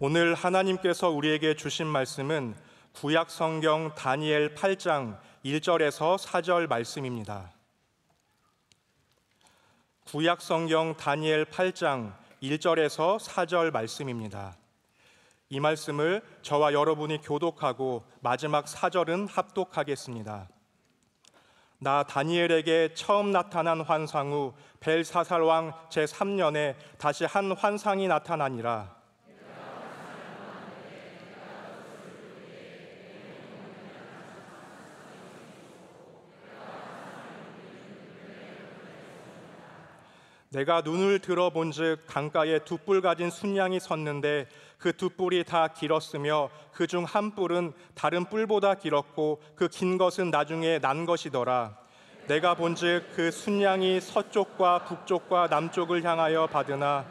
오늘 하나님께서 우리에게 주신 말씀은 구약 성경 다니엘 8장 1절에서 4절 말씀입니다. 구약 성경 다니엘 8장 1절에서 4절 말씀입니다. 이 말씀을 저와 여러분이 교독하고 마지막 4절은 합독하겠습니다. 나 다니엘에게 처음 나타난 환상 후 벨사살 왕 제3년에 다시 한 환상이 나타나니라. 내가 눈을 들어본즉 강가에 두 뿔 가진 순양이 섰는데 그 두 뿔이 다 길었으며 그 중 한 뿔은 다른 뿔보다 길었고 그 긴 것은 나중에 난 것이더라. 내가 본즉 그 순양이 서쪽과 북쪽과 남쪽을 향하여 받으나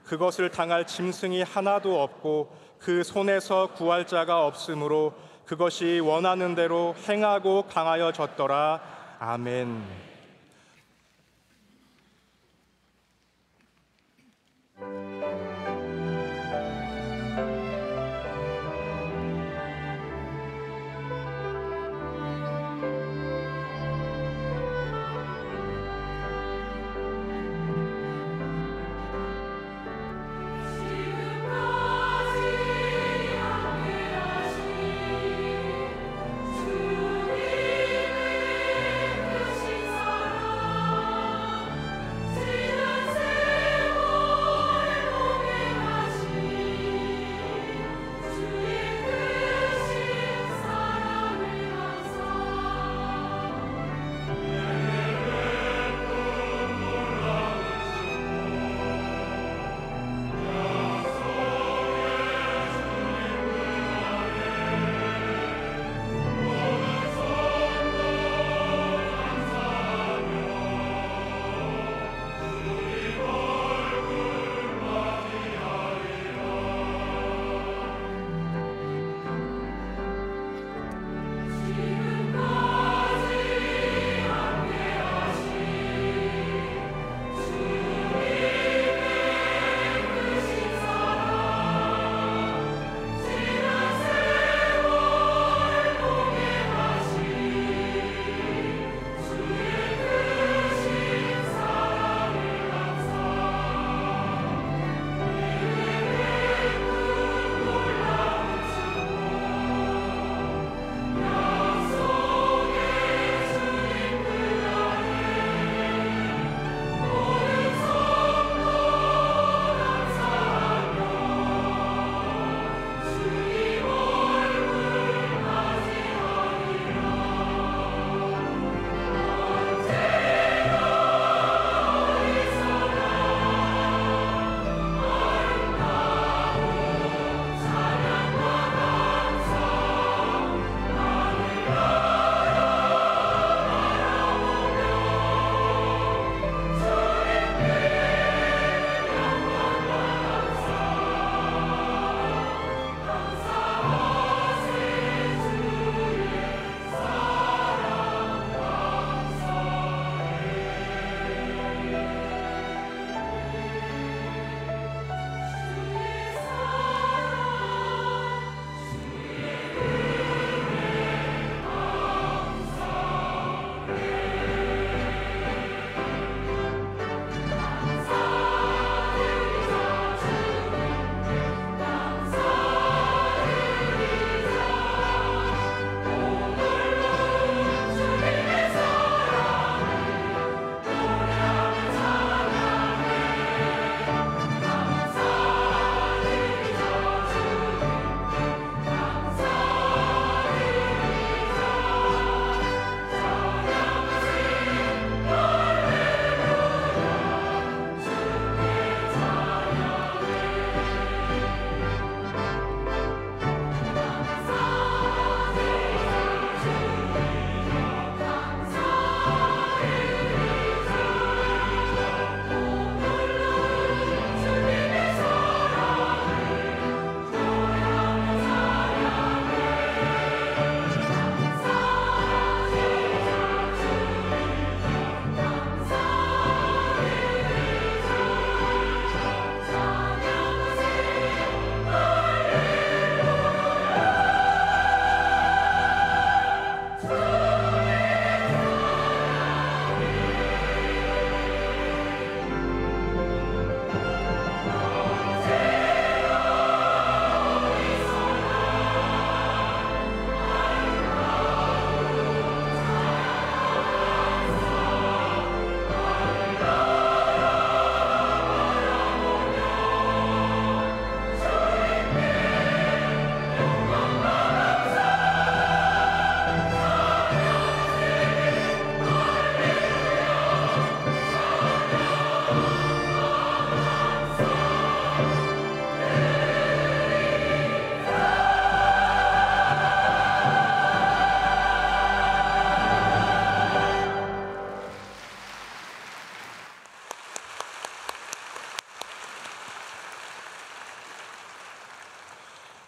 그것을 당할 짐승이 하나도 없고 그 손에서 구할 자가 없으므로 그것이 원하는 대로 행하고 강하여졌더라. 아멘. 주님의 그 신사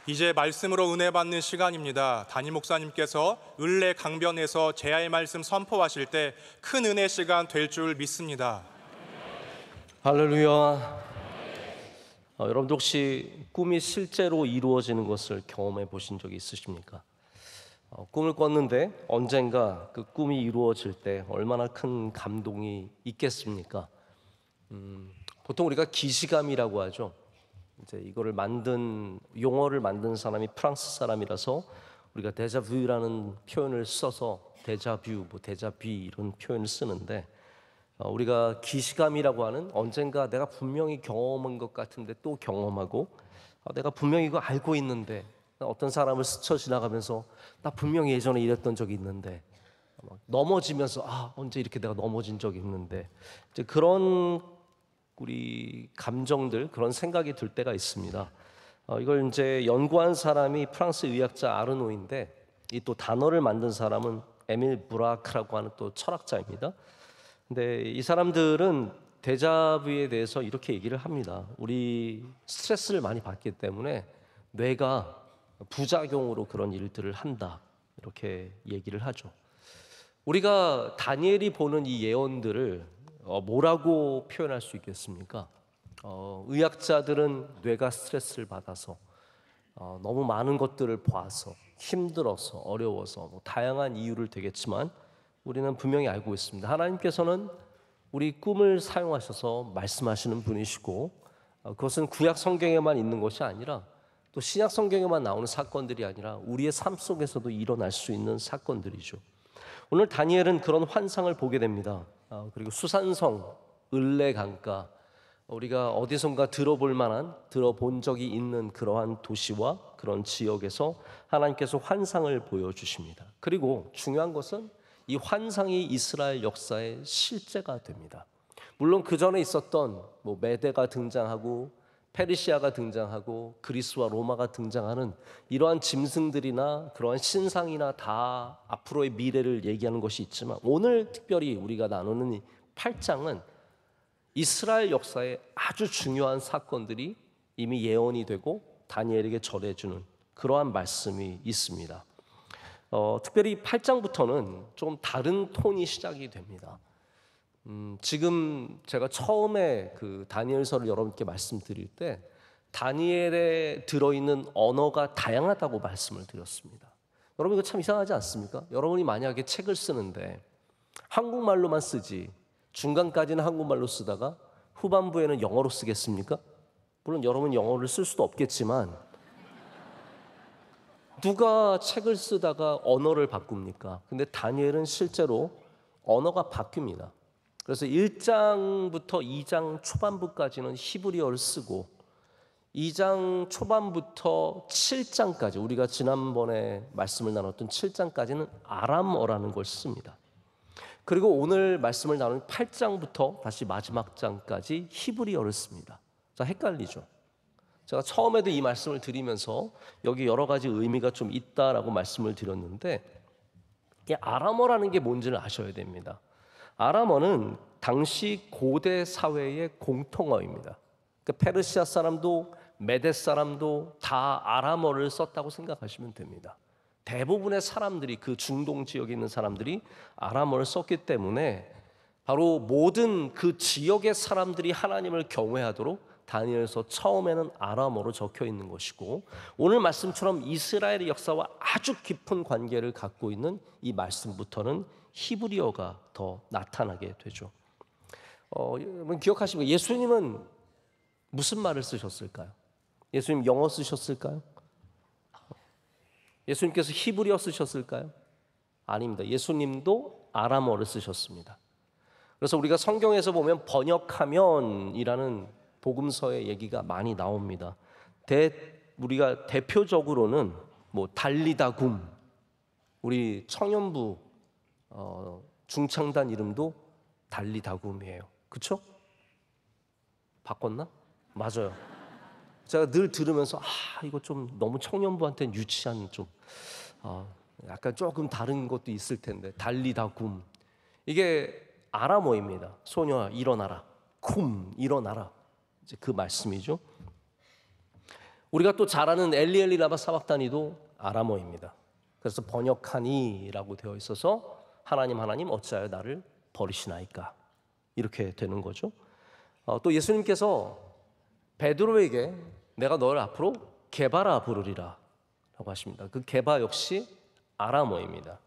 이제 말씀으로 은혜 받는 시간입니다. 담임 목사님께서 을레 강변에서 제아의 말씀 선포하실 때 큰 은혜 시간 될 줄 믿습니다. 할렐루야. 여러분들 혹시 꿈이 실제로 이루어지는 것을 경험해 보신 적이 있으십니까? 꿈을 꿨는데 언젠가 그 꿈이 이루어질 때 얼마나 큰 감동이 있겠습니까? 보통 우리가 기시감이라고 하죠. 이제 이거를 용어를 만든 사람이 프랑스 사람이라서 우리가 데자뷰라는 표현을 써서 데자뷰, 데자뷰 이런 표현을 쓰는데, 우리가 기시감이라고 하는 언젠가 내가 분명히 경험한 것 같은데 또 경험하고, 내가 분명히 이거 알고 있는데 어떤 사람을 스쳐 지나가면서 나 분명히 예전에 이랬던 적이 있는데, 넘어지면서 언제 이렇게 내가 넘어진 적이 있는데, 이제 그런 우리 감정들, 그런 생각이 들 때가 있습니다. 이걸 이제 연구한 사람이 프랑스 의학자 아르노인데, 이 또 단어를 만든 사람은 에밀 브라크라고 하는 또 철학자입니다. 근데 이 사람들은 데자뷰에 대해서 이렇게 얘기를 합니다. 우리 스트레스를 많이 받기 때문에 뇌가 부작용으로 그런 일들을 한다, 이렇게 얘기를 하죠. 우리가 다니엘이 보는 이 예언들을 뭐라고 표현할 수 있겠습니까? 의학자들은 뇌가 스트레스를 받아서 너무 많은 것들을 봐서 힘들어서 어려워서 다양한 이유를 되겠지만, 우리는 분명히 알고 있습니다. 하나님께서는 우리 꿈을 사용하셔서 말씀하시는 분이시고, 그것은 구약 성경에만 있는 것이 아니라 또 신약 성경에만 나오는 사건들이 아니라 우리의 삶 속에서도 일어날 수 있는 사건들이죠. 오늘 다니엘은 그런 환상을 보게 됩니다. 그리고 수산성, 을레 강가, 우리가 어디선가 들어본 적이 있는 그러한 도시와 그런 지역에서 하나님께서 환상을 보여주십니다. 그리고 중요한 것은 이 환상이 이스라엘 역사의 실제가 됩니다. 물론 그 전에 있었던 메대가 등장하고 페르시아가 등장하고 그리스와 로마가 등장하는 이러한 짐승들이나 그러한 신상이나 다 앞으로의 미래를 얘기하는 것이 있지만, 오늘 특별히 우리가 나누는 이 8장은 이스라엘 역사의 아주 중요한 사건들이 이미 예언이 되고 다니엘에게 전해주는 그러한 말씀이 있습니다. 특별히 8장부터는 좀 다른 톤이 시작이 됩니다. 지금 제가 처음에 그 다니엘서를 여러분께 말씀드릴 때 다니엘에 들어있는 언어가 다양하다고 말씀을 드렸습니다. 여러분, 이거 참 이상하지 않습니까? 여러분이 만약에 책을 쓰는데 한국말로만 쓰지 중간까지는 한국말로 쓰다가 후반부에는 영어로 쓰겠습니까? 물론 여러분 영어를 쓸 수도 없겠지만 누가 책을 쓰다가 언어를 바꿉니까? 근데 다니엘은 실제로 언어가 바뀝니다. 그래서 1장부터 2장 초반부까지는 히브리어를 쓰고 2장 초반부터 7장까지, 우리가 지난번에 말씀을 나눴던 7장까지는 아람어라는 걸 씁니다. 그리고 오늘 말씀을 나눈 8장부터 다시 마지막 장까지 히브리어를 씁니다. 자, 헷갈리죠? 제가 처음에도 이 말씀을 드리면서 여기 여러 가지 의미가 좀 있다라고 말씀을 드렸는데, 이 아람어라는 게 뭔지를 아셔야 됩니다. 아람어는 당시 고대 사회의 공통어입니다. 그러니까 페르시아 사람도 메데 사람도 다 아람어를 썼다고 생각하시면 됩니다. 대부분의 사람들이, 그 중동 지역에 있는 사람들이 아람어를 썼기 때문에 바로 모든 그 지역의 사람들이 하나님을 경외하도록 다니엘서 처음에는 아람어로 적혀 있는 것이고, 오늘 말씀처럼 이스라엘의 역사와 아주 깊은 관계를 갖고 있는 이 말씀부터는 히브리어가 더 나타나게 되죠. 기억하시고, 예수님은 무슨 말을 쓰셨을까요? 예수님 영어 쓰셨을까요? 예수님께서 히브리어 쓰셨을까요? 아닙니다. 예수님도 아람어를 쓰셨습니다. 그래서 우리가 성경에서 보면 번역하면이라는 복음서의 얘기가 많이 나옵니다. 우리가 대표적으로는 달리다굼, 우리 청년부 중창단 이름도 달리다굼이에요. 그렇죠? 바꿨나? 맞아요. 제가 늘 들으면서 이거 좀 너무 청년부한테는 유치한, 좀 약간 조금 다른 것도 있을 텐데, 달리다굼, 이게 아람어입니다. 소녀야 일어나라, 쿰 일어나라, 이제 그 말씀이죠. 우리가 또 잘 아는 엘리엘리 라마 사박다니도 아람어입니다. 그래서 번역하니라고 되어 있어서 하나님 어찌하여 나를 버리시나이까 이렇게 되는 거죠. 또 예수님께서 베드로에게 내가 너를 앞으로 게바라 부르리라 라고 하십니다. 그 게바 역시 아람어입니다.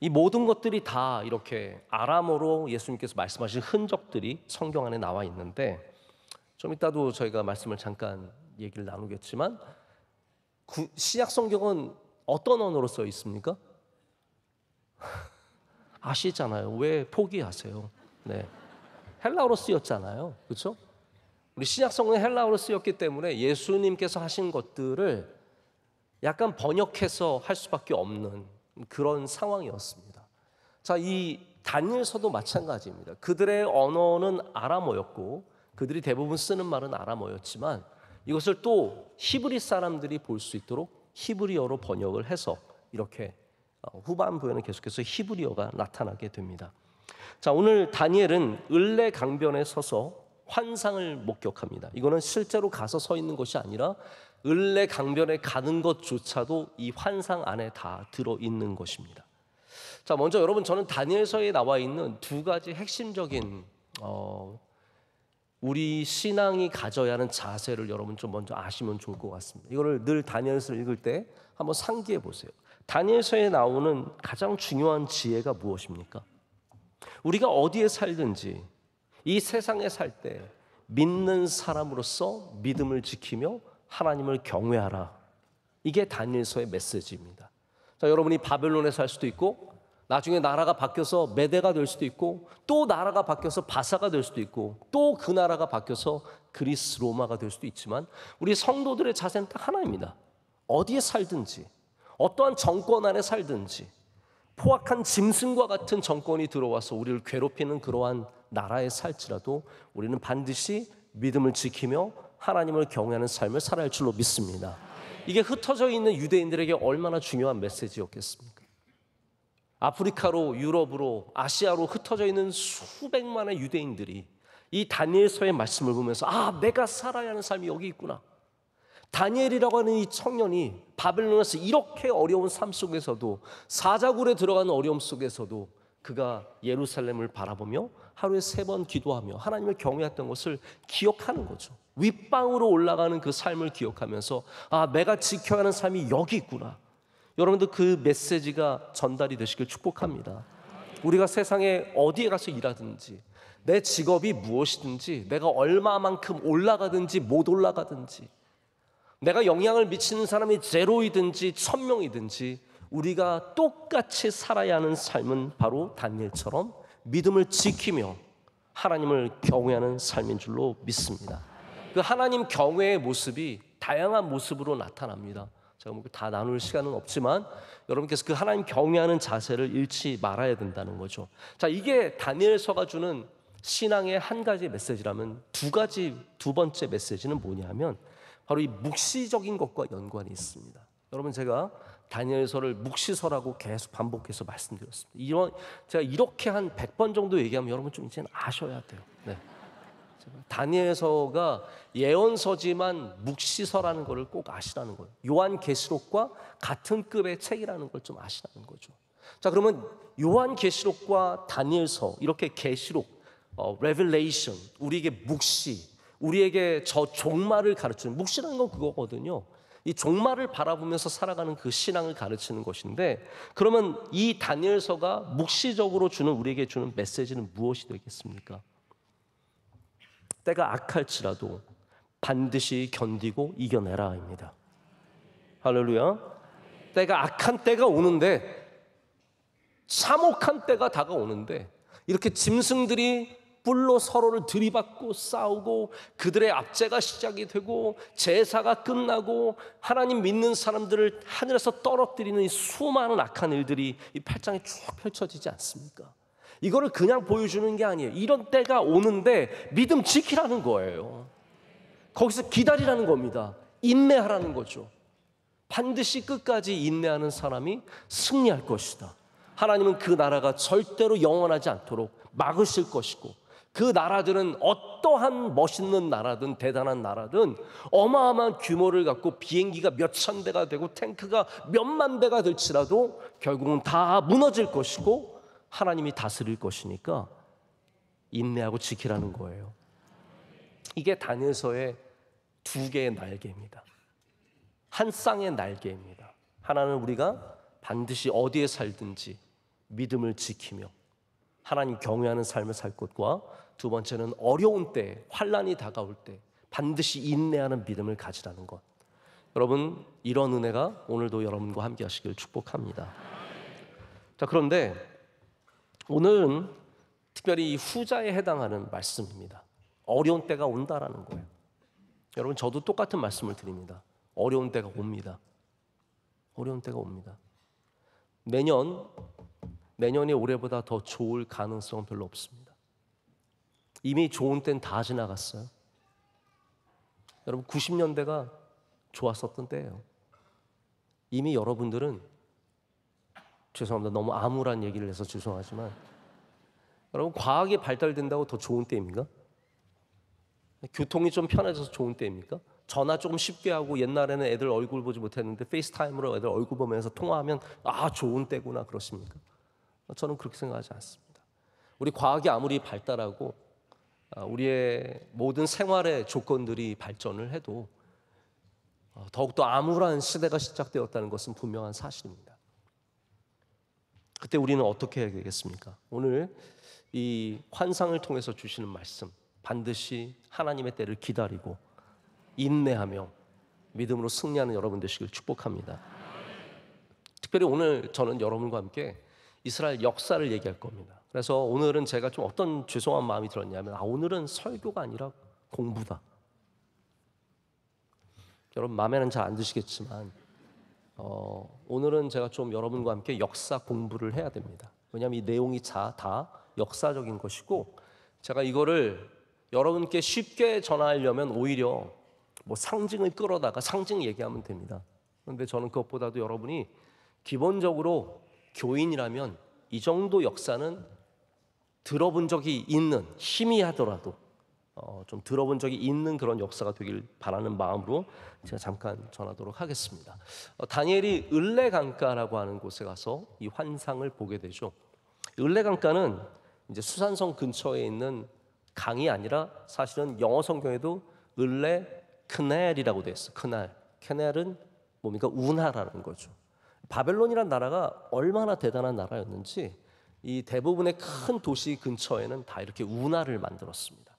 이 모든 것들이 다 이렇게 아람어로 예수님께서 말씀하신 흔적들이 성경 안에 나와 있는데, 좀 이따도 저희가 말씀을 잠깐 얘기를 나누겠지만 신약 성경은 어떤 언어로 써 있습니까? 아시잖아요. 왜 포기하세요? 네, 헬라어로 쓰였잖아요. 그렇죠? 우리 신약 성경은 헬라어로 쓰였기 때문에 예수님께서 하신 것들을 약간 번역해서 할 수밖에 없는 그런 상황이었습니다. 자, 이 다니엘서도 마찬가지입니다. 그들의 언어는 아람어였고 그들이 대부분 쓰는 말은 아람어였지만 이것을 또 히브리 사람들이 볼 수 있도록 히브리어로 번역을 해서 이렇게 후반부에는 계속해서 히브리어가 나타나게 됩니다. 자, 오늘 다니엘은 을레 강변에 서서 환상을 목격합니다. 이거는 실제로 가서 서 있는 것이 아니라 을레 강변에 가는 것조차도 이 환상 안에 다 들어있는 것입니다. 자, 먼저 여러분, 저는 다니엘서에 나와 있는 두 가지 핵심적인 우리 신앙이 가져야 하는 자세를 여러분 좀 먼저 아시면 좋을 것 같습니다. 이거를 늘 다니엘서를 읽을 때 한번 상기해 보세요. 다니엘서에 나오는 가장 중요한 지혜가 무엇입니까? 우리가 어디에 살든지 이 세상에 살 때 믿는 사람으로서 믿음을 지키며 하나님을 경외하라. 이게 다니엘서의 메시지입니다. 자, 여러분이 바벨론에 살 수도 있고 나중에 나라가 바뀌어서 메대가 될 수도 있고 또 나라가 바뀌어서 바사가 될 수도 있고 또 그 나라가 바뀌어서 그리스 로마가 될 수도 있지만 우리 성도들의 자세는 딱 하나입니다. 어디에 살든지 어떠한 정권 안에 살든지 포악한 짐승과 같은 정권이 들어와서 우리를 괴롭히는 그러한 나라에 살지라도 우리는 반드시 믿음을 지키며 하나님을 경외하는 삶을 살아야 할 줄로 믿습니다. 이게 흩어져 있는 유대인들에게 얼마나 중요한 메시지였겠습니까? 아프리카로, 유럽으로, 아시아로 흩어져 있는 수백만의 유대인들이 이 다니엘서의 말씀을 보면서 내가 살아야 하는 삶이 여기 있구나. 다니엘이라고 하는 이 청년이 바벨론에서 이렇게 어려운 삶 속에서도 사자굴에 들어가는 어려움 속에서도 그가 예루살렘을 바라보며 하루에 3번 기도하며 하나님을 경외했던 것을 기억하는 거죠. 윗방으로 올라가는 그 삶을 기억하면서 내가 지켜야 하는 삶이 여기 있구나. 여러분들 그 메시지가 전달이 되시길 축복합니다. 우리가 세상에 어디에 가서 일하든지 내 직업이 무엇이든지 내가 얼마만큼 올라가든지 못 올라가든지 내가 영향을 미치는 사람이 0이든지 1000명이든지 우리가 똑같이 살아야 하는 삶은 바로 다니엘처럼 믿음을 지키며 하나님을 경외하는 삶인 줄로 믿습니다. 그 하나님 경외의 모습이 다양한 모습으로 나타납니다. 제가 뭐 다 나눌 시간은 없지만 여러분께서 그 하나님 경외하는 자세를 잃지 말아야 된다는 거죠. 자, 이게 다니엘서가 주는 신앙의 한 가지 메시지라면 두 번째 메시지는 뭐냐면 바로 이 묵시적인 것과 연관이 있습니다. 여러분, 제가 다니엘서를 묵시서라고 계속 반복해서 말씀드렸습니다. 제가 이렇게 한 100번 정도 얘기하면 여러분 좀 이제는 아셔야 돼요. 네. 다니엘서가 예언서지만 묵시서라는 것을 꼭 아시라는 거예요. 요한계시록과 같은 급의 책이라는 걸 좀 아시라는 거죠. 자, 그러면 요한계시록과 다니엘서, 이렇게 계시록, 레벨레이션, 우리에게 묵시, 우리에게 저 종말을 가르치는, 묵시라는 건 그거거든요. 이 종말을 바라보면서 살아가는 그 신앙을 가르치는 것인데, 그러면 이 다니엘서가 묵시적으로 우리에게 주는 메시지는 무엇이 되겠습니까? 때가 악할지라도 반드시 견디고 이겨내라입니다. 할렐루야. 때가 악한 때가 오는데, 참혹한 때가 다가오는데 이렇게 짐승들이 뿔로 서로를 들이받고 싸우고 그들의 압제가 시작이 되고 제사가 끝나고 하나님 믿는 사람들을 하늘에서 떨어뜨리는 이 수많은 악한 일들이 이 8장에 쭉 펼쳐지지 않습니까? 이거를 그냥 보여주는 게 아니에요. 이런 때가 오는데 믿음 지키라는 거예요. 거기서 기다리라는 겁니다. 인내하라는 거죠. 반드시 끝까지 인내하는 사람이 승리할 것이다. 하나님은 그 나라가 절대로 영원하지 않도록 막으실 것이고 그 나라들은 어떠한 멋있는 나라든 대단한 나라든 어마어마한 규모를 갖고 비행기가 몇천 대가 되고 탱크가 몇만 대가 될지라도 결국은 다 무너질 것이고 하나님이 다스릴 것이니까 인내하고 지키라는 거예요. 이게 다니엘서의 두 개의 날개입니다. 한 쌍의 날개입니다. 하나는 우리가 반드시 어디에 살든지 믿음을 지키며 하나님 경외하는 삶을 살 것과, 두 번째는 어려운 때, 환난이 다가올 때 반드시 인내하는 믿음을 가지라는 것. 여러분, 이런 은혜가 오늘도 여러분과 함께 하시길 축복합니다. 자, 그런데 오늘은 특별히 이 후자에 해당하는 말씀입니다. 어려운 때가 온다라는 거예요. 여러분, 저도 똑같은 말씀을 드립니다. 어려운 때가 옵니다. 어려운 때가 옵니다. 내년이 올해보다 더 좋을 가능성은 별로 없습니다. 이미 좋은 때는 다 지나갔어요. 여러분, 90년대가 좋았었던 때예요. 이미 여러분들은, 죄송합니다, 너무 암울한 얘기를 해서 죄송하지만, 여러분, 과학이 발달된다고 더 좋은 때입니까? 교통이 좀 편해져서 좋은 때입니까? 전화 조금 쉽게 하고, 옛날에는 애들 얼굴 보지 못했는데 페이스타임으로 애들 얼굴 보면서 통화하면 좋은 때구나, 그러십니까? 저는 그렇게 생각하지 않습니다. 우리 과학이 아무리 발달하고 우리의 모든 생활의 조건들이 발전을 해도 더욱더 암울한 시대가 시작되었다는 것은 분명한 사실입니다. 그때 우리는 어떻게 해야 되겠습니까? 오늘 이 환상을 통해서 주시는 말씀, 반드시 하나님의 때를 기다리고 인내하며 믿음으로 승리하는 여러분 되시길 축복합니다. 특별히 오늘 저는 여러분과 함께 이스라엘 역사를 얘기할 겁니다. 그래서 오늘은 제가 좀 어떤 죄송한 마음이 들었냐면, 오늘은 설교가 아니라 공부다. 여러분, 마음에는 잘 안 드시겠지만 오늘은 제가 좀 여러분과 함께 역사 공부를 해야 됩니다. 왜냐하면 이 내용이 다 역사적인 것이고, 제가 이거를 여러분께 쉽게 전하려면 오히려 상징을 끌어다가 상징 얘기하면 됩니다. 그런데 저는 그것보다도 여러분이 기본적으로 교인이라면 이 정도 역사는 들어본 적이 있는, 희미하더라도 좀 들어본 적이 있는 그런 역사가 되길 바라는 마음으로 제가 잠깐 전하도록 하겠습니다. 다니엘이 을레강가라고 하는 곳에 가서 이 환상을 보게 되죠. 을레강가는 이제 수산성 근처에 있는 강이 아니라 사실은 영어 성경에도 을레크넬이라고 되어 있어요. 크넬은 뭡니까? 운하라는 거죠. 바벨론이라는 나라가 얼마나 대단한 나라였는지 이 대부분의 큰 도시 근처에는 다 이렇게 운하를 만들었습니다.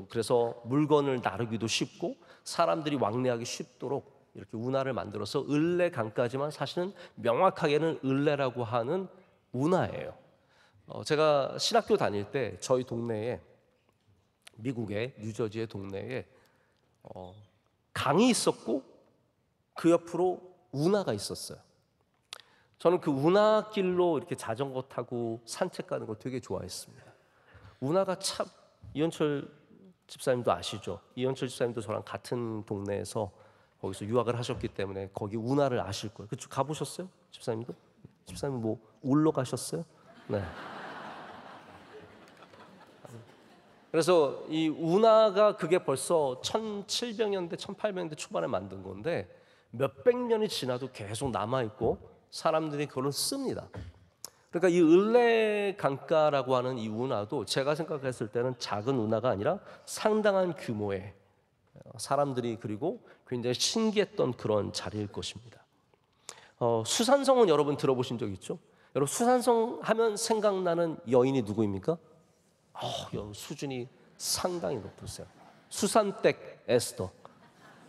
그래서 물건을 나르기도 쉽고 사람들이 왕래하기 쉽도록 이렇게 운하를 만들어서 을레강까지만 사실은 명확하게는 을레라고 하는 운하예요. 제가 신학교 다닐 때 저희 동네에, 미국의 뉴저지의 동네에 강이 있었고 그 옆으로 운하가 있었어요. 저는 그 운하길로 이렇게 자전거 타고 산책 가는 걸 되게 좋아했습니다. 운하가 참, 이현철 집사님도 아시죠? 이현철 집사님도 저랑 같은 동네에서 거기서 유학을 하셨기 때문에 거기 운하를 아실 거예요. 그쪽 가보셨어요? 집사님도? 집사님 울러 가셨어요? 네. 그래서 이 운하가 그게 벌써 1700년대, 1800년대 초반에 만든 건데 몇백 년이 지나도 계속 남아있고 사람들이 그걸 씁니다. 그러니까 이 을레강가라고 하는 이 운하도 제가 생각했을 때는 작은 운하가 아니라 상당한 규모의 사람들이, 그리고 굉장히 신기했던 그런 자리일 것입니다. 수산성은 여러분 들어보신 적 있죠? 여러분, 수산성 하면 생각나는 여인이 누구입니까? 여러분, 수준이 상당히 높으세요. 수산댁 에스더.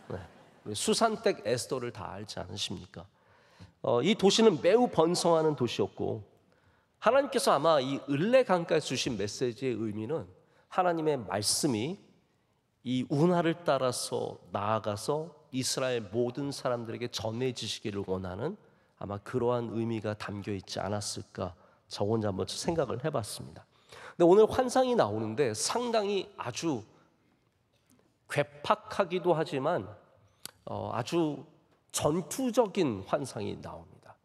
네. 수산댁 에스더를 다 알지 않으십니까? 이 도시는 매우 번성하는 도시였고, 하나님께서 아마 이 을레강가에 주신 메시지의 의미는 하나님의 말씀이 이 운하를 따라서 나아가서 이스라엘 모든 사람들에게 전해지시기를 원하는 아마 그러한 의미가 담겨 있지 않았을까, 저 혼자 한번 생각을 해봤습니다. 근데 오늘 환상이 나오는데 상당히 아주 괴팍하기도 하지만 아주 전투적인 환상이 나옵니다.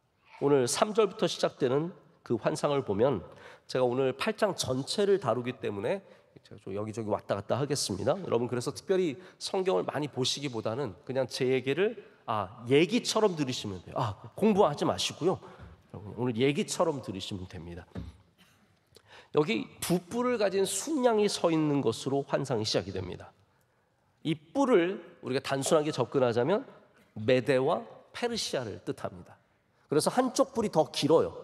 오늘 3절부터 시작되는 그 환상을 보면, 제가 오늘 8장 전체를 다루기 때문에 제가 좀 여기저기 왔다 갔다 하겠습니다. 여러분 그래서 특별히 성경을 많이 보시기보다는 그냥 제 얘기를 얘기처럼 들으시면 돼요. 공부하지 마시고요. 여러분 오늘 얘기처럼 들으시면 됩니다. 여기 두 뿔을 가진 순양이 서 있는 것으로 환상이 시작이 됩니다. 이 뿔을 우리가 단순하게 접근하자면 메대와 페르시아를 뜻합니다. 그래서 한쪽 뿔이 더 길어요.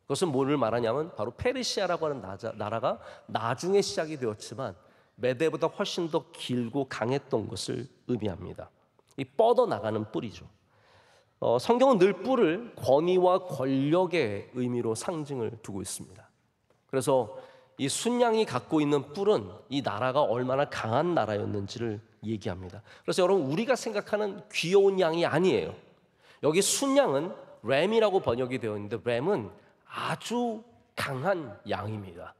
그것은 뭐를 말하냐면 바로 페르시아라고 하는 나라가 나중에 시작이 되었지만 메대보다 훨씬 더 길고 강했던 것을 의미합니다. 이 뻗어나가는 뿔이죠. 성경은 늘 뿔을 권위와 권력의 의미로 상징을 두고 있습니다. 그래서 이 순양이 갖고 있는 뿔은 이 나라가 얼마나 강한 나라였는지를 얘기합니다. 그래서 여러분 우리가 생각하는 귀여운 양이 아니에요. 여기 순양은 램이라고 번역이 되어 있는데 램은 아주 강한 양입니다.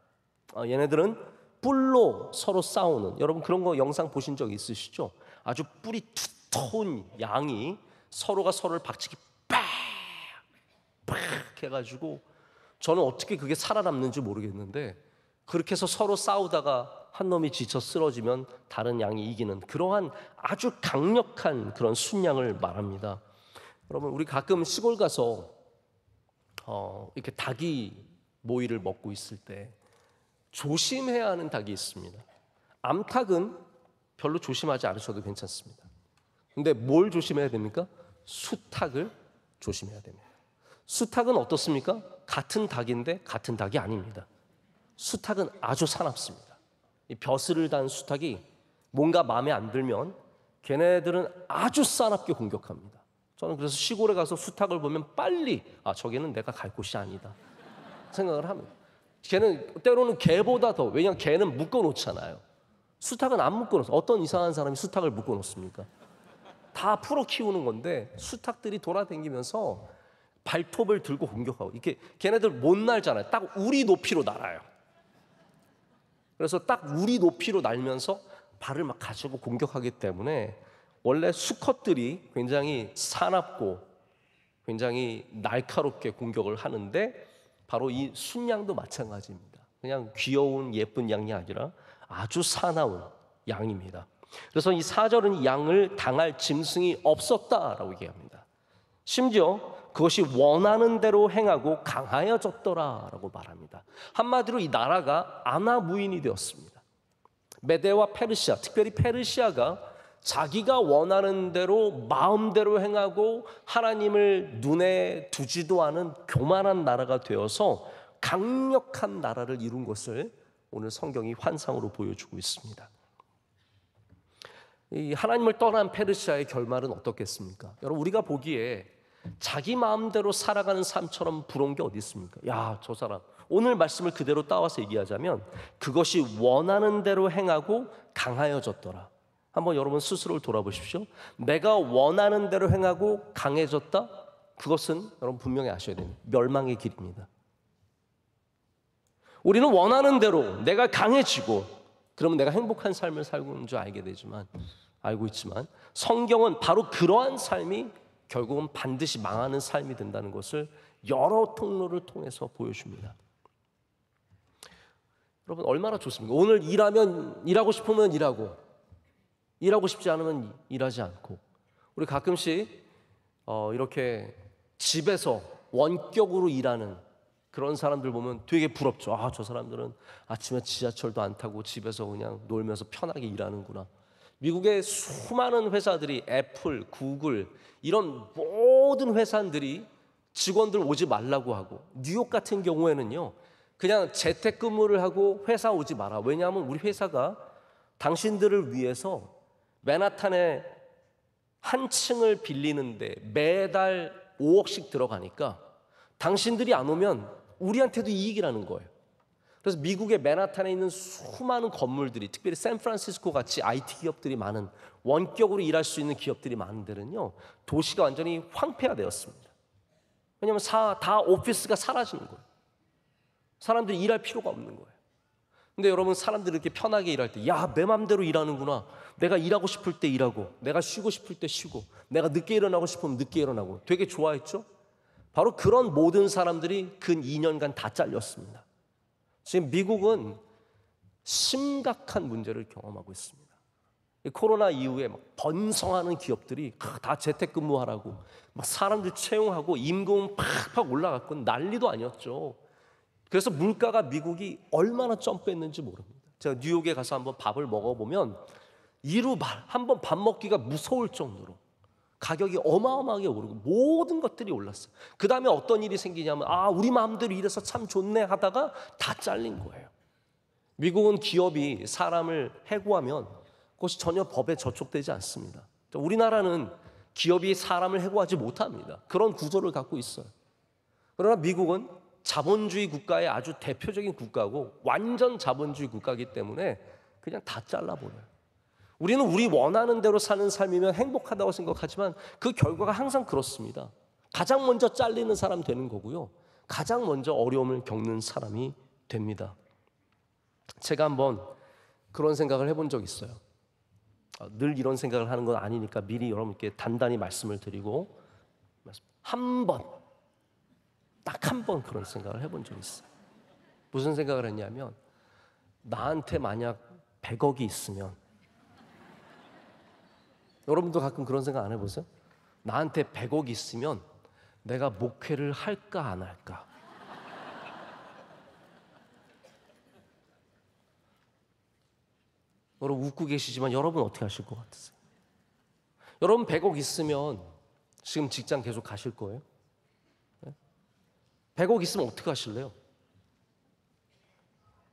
얘네들은 뿔로 서로 싸우는, 여러분 그런 거 영상 보신 적 있으시죠? 아주 뿔이 두터운 양이 서로가 서로를 박치기 빡 해가지고 저는 어떻게 그게 살아남는지 모르겠는데 그렇게 해서 서로 싸우다가 한 놈이 지쳐 쓰러지면 다른 양이 이기는 그러한 아주 강력한 그런 순양을 말합니다. 여러분 우리 가끔 시골 가서 이렇게 닭이 모이를 먹고 있을 때 조심해야 하는 닭이 있습니다. 암탉은 별로 조심하지 않으셔도 괜찮습니다. 근데 뭘 조심해야 됩니까? 수탉을 조심해야 됩니다. 수탉은 어떻습니까? 같은 닭인데 같은 닭이 아닙니다. 수탉은 아주 사납습니다. 이 벼슬을 단 수탉이 뭔가 마음에 안 들면 걔네들은 아주 사납게 공격합니다. 저는 그래서 시골에 가서 수탉을 보면 빨리 저기는 내가 갈 곳이 아니다 생각을 합니다. 걔는 때로는 개보다 더, 왜냐하면 개는 묶어놓잖아요. 수탉은 안 묶어놓습니다. 어떤 이상한 사람이 수탉을 묶어놓습니까? 다 풀어 키우는 건데 수탉들이 돌아다니면서 발톱을 들고 공격하고 이렇게 걔네들 못 날잖아요. 딱 우리 높이로 날아요. 그래서 딱 우리 높이로 날면서 발을 막 가지고 공격하기 때문에 원래 수컷들이 굉장히 사납고 굉장히 날카롭게 공격을 하는데 바로 이 순양도 마찬가지입니다. 그냥 귀여운 예쁜 양이 아니라 아주 사나운 양입니다. 그래서 이 4절은 이 양을 당할 짐승이 없었다라고 얘기합니다. 심지어 그것이 원하는 대로 행하고 강하여졌더라라고 말합니다. 한마디로 이 나라가 아나무인이 되었습니다. 메대와 페르시아, 특별히 페르시아가 자기가 원하는 대로 마음대로 행하고 하나님을 눈에 두지도 않은 교만한 나라가 되어서 강력한 나라를 이룬 것을 오늘 성경이 환상으로 보여주고 있습니다. 이 하나님을 떠난 페르시아의 결말은 어떻겠습니까? 여러분 우리가 보기에 자기 마음대로 살아가는 삶처럼 부러운 게 어디 있습니까? 야, 저 사람 오늘 말씀을 그대로 따와서 얘기하자면 그것이 원하는 대로 행하고 강하여졌더라. 한번 여러분 스스로를 돌아보십시오. 내가 원하는 대로 행하고 강해졌다? 그것은 여러분 분명히 아셔야 됩니다. 멸망의 길입니다. 우리는 원하는 대로 내가 강해지고 그러면 내가 행복한 삶을 살고 있는 줄 알고 있지만 성경은 바로 그러한 삶이 결국은 반드시 망하는 삶이 된다는 것을 여러 통로를 통해서 보여줍니다. 여러분 얼마나 좋습니까? 오늘 일하고 싶으면 일하고 싶지 않으면 일하지 않고 우리 가끔씩 이렇게 집에서 원격으로 일하는 그런 사람들 보면 되게 부럽죠. 저 사람들은 아침에 지하철도 안 타고 집에서 그냥 놀면서 편하게 일하는구나. 미국의 수많은 회사들이 애플, 구글 이런 모든 회사들이 직원들 오지 말라고 하고 뉴욕 같은 경우에는요 그냥 재택근무를 하고 회사 오지 마라. 왜냐하면 우리 회사가 당신들을 위해서 맨하탄에 한 층을 빌리는데 매달 5억씩 들어가니까 당신들이 안 오면 우리한테도 이익이라는 거예요. 그래서 미국의 맨하탄에 있는 수많은 건물들이 특별히 샌프란시스코 같이 IT 기업들이 많은 원격으로 일할 수 있는 기업들이 많은 데는요 도시가 완전히 황폐화되었습니다. 왜냐하면 다 오피스가 사라지는 거예요. 사람들이 일할 필요가 없는 거예요. 근데 여러분 사람들이 이렇게 편하게 일할 때 내 맘대로 일하는구나. 내가 일하고 싶을 때 일하고 내가 쉬고 싶을 때 쉬고 내가 늦게 일어나고 싶으면 늦게 일어나고 되게 좋아했죠. 바로 그런 모든 사람들이 근 2년간 다 잘렸습니다. 지금 미국은 심각한 문제를 경험하고 있습니다. 이 코로나 이후에 막 번성하는 기업들이 다 재택근무하라고 막 사람들 채용하고 임금 팍팍 올라갔고 난리도 아니었죠. 그래서 물가가 미국이 얼마나 점프했는지 모릅니다. 제가 뉴욕에 가서 한번 밥을 먹어보면 한번 밥 먹기가 무서울 정도로 가격이 어마어마하게 오르고 모든 것들이 올랐어요. 그 다음에 어떤 일이 생기냐면 우리 마음대로 이래서 참 좋네 하다가 다 잘린 거예요. 미국은 기업이 사람을 해고하면 그것이 전혀 법에 저촉되지 않습니다. 우리나라는 기업이 사람을 해고하지 못합니다. 그런 구조를 갖고 있어요. 그러나 미국은 자본주의 국가의 아주 대표적인 국가고 완전 자본주의 국가이기 때문에 그냥 다 잘라버려요. 우리는 우리 원하는 대로 사는 삶이면 행복하다고 생각하지만 그 결과가 항상 그렇습니다. 가장 먼저 잘리는 사람 되는 거고요. 가장 먼저 어려움을 겪는 사람이 됩니다. 제가 한번 그런 생각을 해본 적이 있어요. 늘 이런 생각을 하는 건 아니니까 미리 여러분께 단단히 말씀을 드리고 딱 한 번 그런 생각을 해본 적이 있어요. 무슨 생각을 했냐면 나한테 만약 100억이 있으면 여러분도 가끔 그런 생각 안 해보세요? 나한테 100억이 있으면 내가 목회를 할까 안 할까? 여러분 웃고 계시지만 여러분 어떻게 하실 것 같으세요? 여러분 100억 있으면 지금 직장 계속 가실 거예요? 100억 있으면 어떻게 하실래요?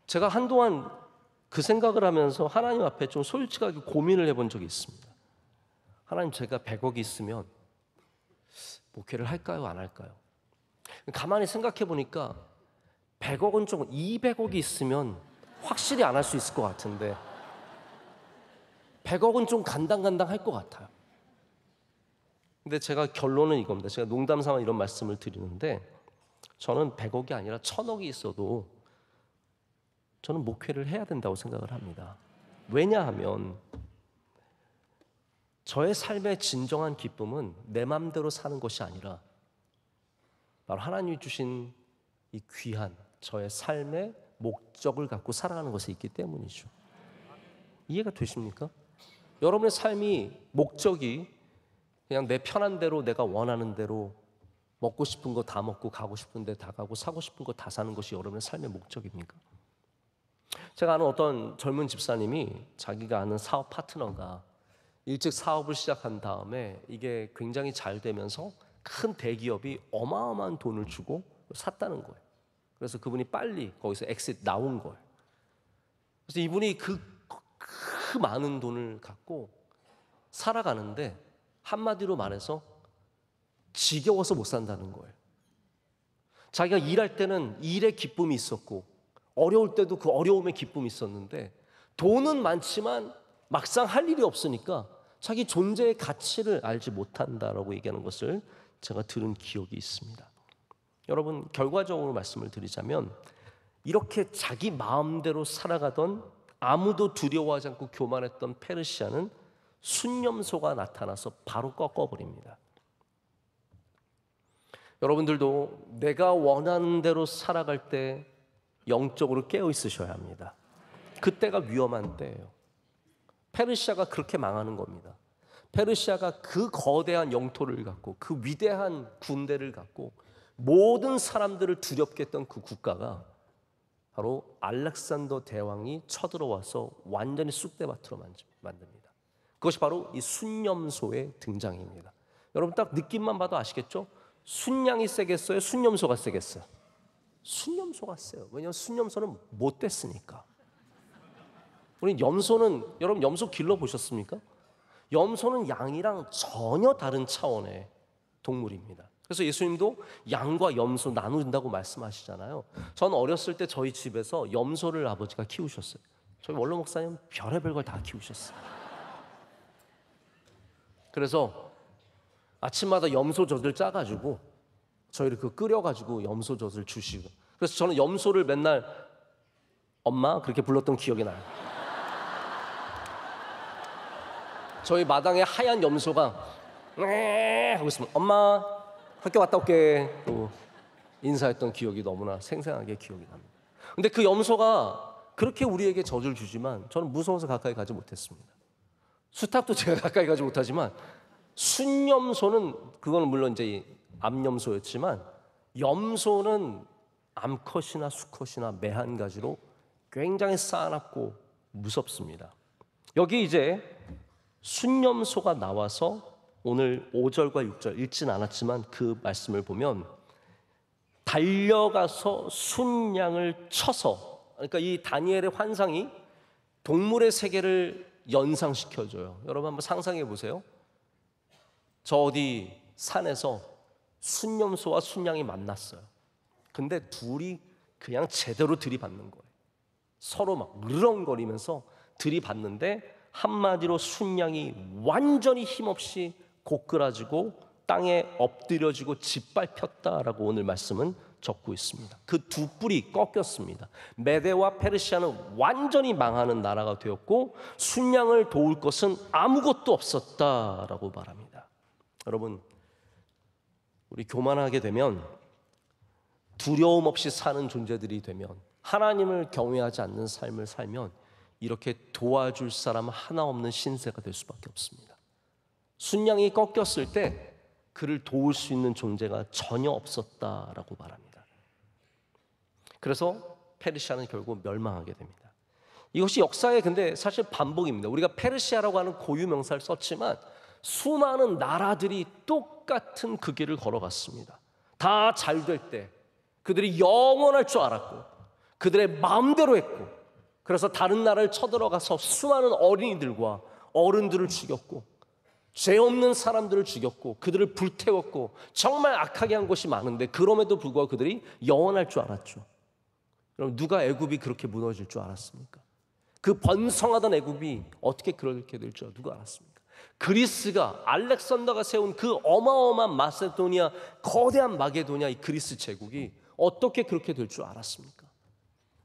제가 한동안 그 생각을 하면서 하나님 앞에 좀 솔직하게 고민을 해본 적이 있습니다. 하나님, 제가 100억이 있으면 목회를 할까요? 안 할까요? 가만히 생각해 보니까 100억은 조금 200억이 있으면 확실히 안 할 수 있을 것 같은데 100억은 좀 간당간당할 것 같아요. 근데 제가 결론은 이겁니다. 제가 농담 삼아 이런 말씀을 드리는데 저는 100억이 아니라 1000억이 있어도 저는 목회를 해야 된다고 생각을 합니다. 왜냐하면 저의 삶의 진정한 기쁨은 내 마음대로 사는 것이 아니라 바로 하나님이 주신 이 귀한 저의 삶의 목적을 갖고 살아가는 것에 있기 때문이죠. 이해가 되십니까? 여러분의 삶이 목적이 그냥 내 편한 대로 내가 원하는 대로 먹고 싶은 거 다 먹고 가고 싶은 데 다 가고 사고 싶은 거 다 사는 것이 여러분의 삶의 목적입니까? 제가 아는 어떤 젊은 집사님이 자기가 아는 사업 파트너가 일찍 사업을 시작한 다음에 이게 굉장히 잘 되면서 큰 대기업이 어마어마한 돈을 주고 샀다는 거예요. 그래서 그분이 빨리 거기서 엑sit 나온 거예요. 그래서 이분이 그 많은 돈을 갖고 살아가는데 한마디로 말해서 지겨워서 못 산다는 거예요. 자기가 일할 때는 일의 기쁨이 있었고 어려울 때도 그 어려움의 기쁨이 있었는데 돈은 많지만 막상 할 일이 없으니까 자기 존재의 가치를 알지 못한다라고 얘기하는 것을 제가 들은 기억이 있습니다. 여러분, 결과적으로 말씀을 드리자면 이렇게 자기 마음대로 살아가던 아무도 두려워하지 않고 교만했던 페르시아는 순념소가 나타나서 바로 꺾어버립니다. 여러분들도 내가 원하는 대로 살아갈 때 영적으로 깨어 있으셔야 합니다. 그때가 위험한 때예요. 페르시아가 그렇게 망하는 겁니다. 페르시아가 그 거대한 영토를 갖고 그 위대한 군대를 갖고 모든 사람들을 두렵게 했던 그 국가가 바로 알렉산더 대왕이 쳐들어와서 완전히 쑥대밭으로 만듭니다. 그것이 바로 이 순념소의 등장입니다. 여러분 딱 느낌만 봐도 아시겠죠? 순양이 세겠어요? 순념소가 세겠어요? 순념소가 세요. 왜냐하면 순념소는 못 됐으니까. 우리 염소는, 여러분 염소 길러보셨습니까? 염소는 양이랑 전혀 다른 차원의 동물입니다. 그래서 예수님도 양과 염소 나눈다고 말씀하시잖아요. 저는 어렸을 때 저희 집에서 염소를 아버지가 키우셨어요. 저희 원로 목사님 별의별 걸 다 키우셨어요. 그래서 아침마다 염소젖을 짜가지고 저희를 끓여가지고 염소젖을 주시고, 그래서 저는 염소를 맨날 엄마 그렇게 불렀던 기억이 나요. 저희 마당에 하얀 염소가 하고 있으면 엄마 학교 갔다 올게 또 인사했던 기억이 너무나 생생하게 기억이 납니다. 근데 그 염소가 그렇게 우리에게 젖을 주지만 저는 무서워서 가까이 가지 못했습니다. 수탉도 제가 가까이 가지 못하지만 순염소는 그거는 물론 이제 암염소였지만 염소는 암컷이나 수컷이나 매 한 가지로 굉장히 싸납고 무섭습니다. 여기 이제 순염소가 나와서 오늘 5절과 6절 읽진 않았지만 그 말씀을 보면 달려가서 순양을 쳐서, 그러니까 이 다니엘의 환상이 동물의 세계를 연상시켜줘요. 여러분 한번 상상해 보세요. 저 어디 산에서 순염소와 순양이 만났어요. 근데 둘이 그냥 제대로 들이받는 거예요. 서로 막 으렁거리면서 들이받는데 한마디로 순양이 완전히 힘없이 고꾸라지고 땅에 엎드려지고 짓밟혔다라고 오늘 말씀은 적고 있습니다. 그 두 뿔이 꺾였습니다. 메대와 페르시아는 완전히 망하는 나라가 되었고 순양을 도울 것은 아무것도 없었다라고 말합니다. 여러분, 우리 교만하게 되면, 두려움 없이 사는 존재들이 되면, 하나님을 경외하지 않는 삶을 살면 이렇게 도와줄 사람 하나 없는 신세가 될 수밖에 없습니다. 순양이 꺾였을 때 그를 도울 수 있는 존재가 전혀 없었다라고 말합니다. 그래서 페르시아는 결국 멸망하게 됩니다. 이것이 역사의 근데 사실 반복입니다. 우리가 페르시아라고 하는 고유 명사를 썼지만 수많은 나라들이 똑같은 그 길을 걸어갔습니다. 다 잘 될 때 그들이 영원할 줄 알았고 그들의 마음대로 했고, 그래서 다른 나라를 쳐들어가서 수많은 어린이들과 어른들을 죽였고 죄 없는 사람들을 죽였고 그들을 불태웠고 정말 악하게 한 것이 많은데 그럼에도 불구하고 그들이 영원할 줄 알았죠. 여러분, 누가 애굽이 그렇게 무너질 줄 알았습니까? 그 번성하던 애굽이 어떻게 그렇게 될 줄 누가 알았습니까? 그리스가, 알렉산더가 세운 그 어마어마한 마세도니아, 거대한 마게도니아 이 그리스 제국이 어떻게 그렇게 될 줄 알았습니까?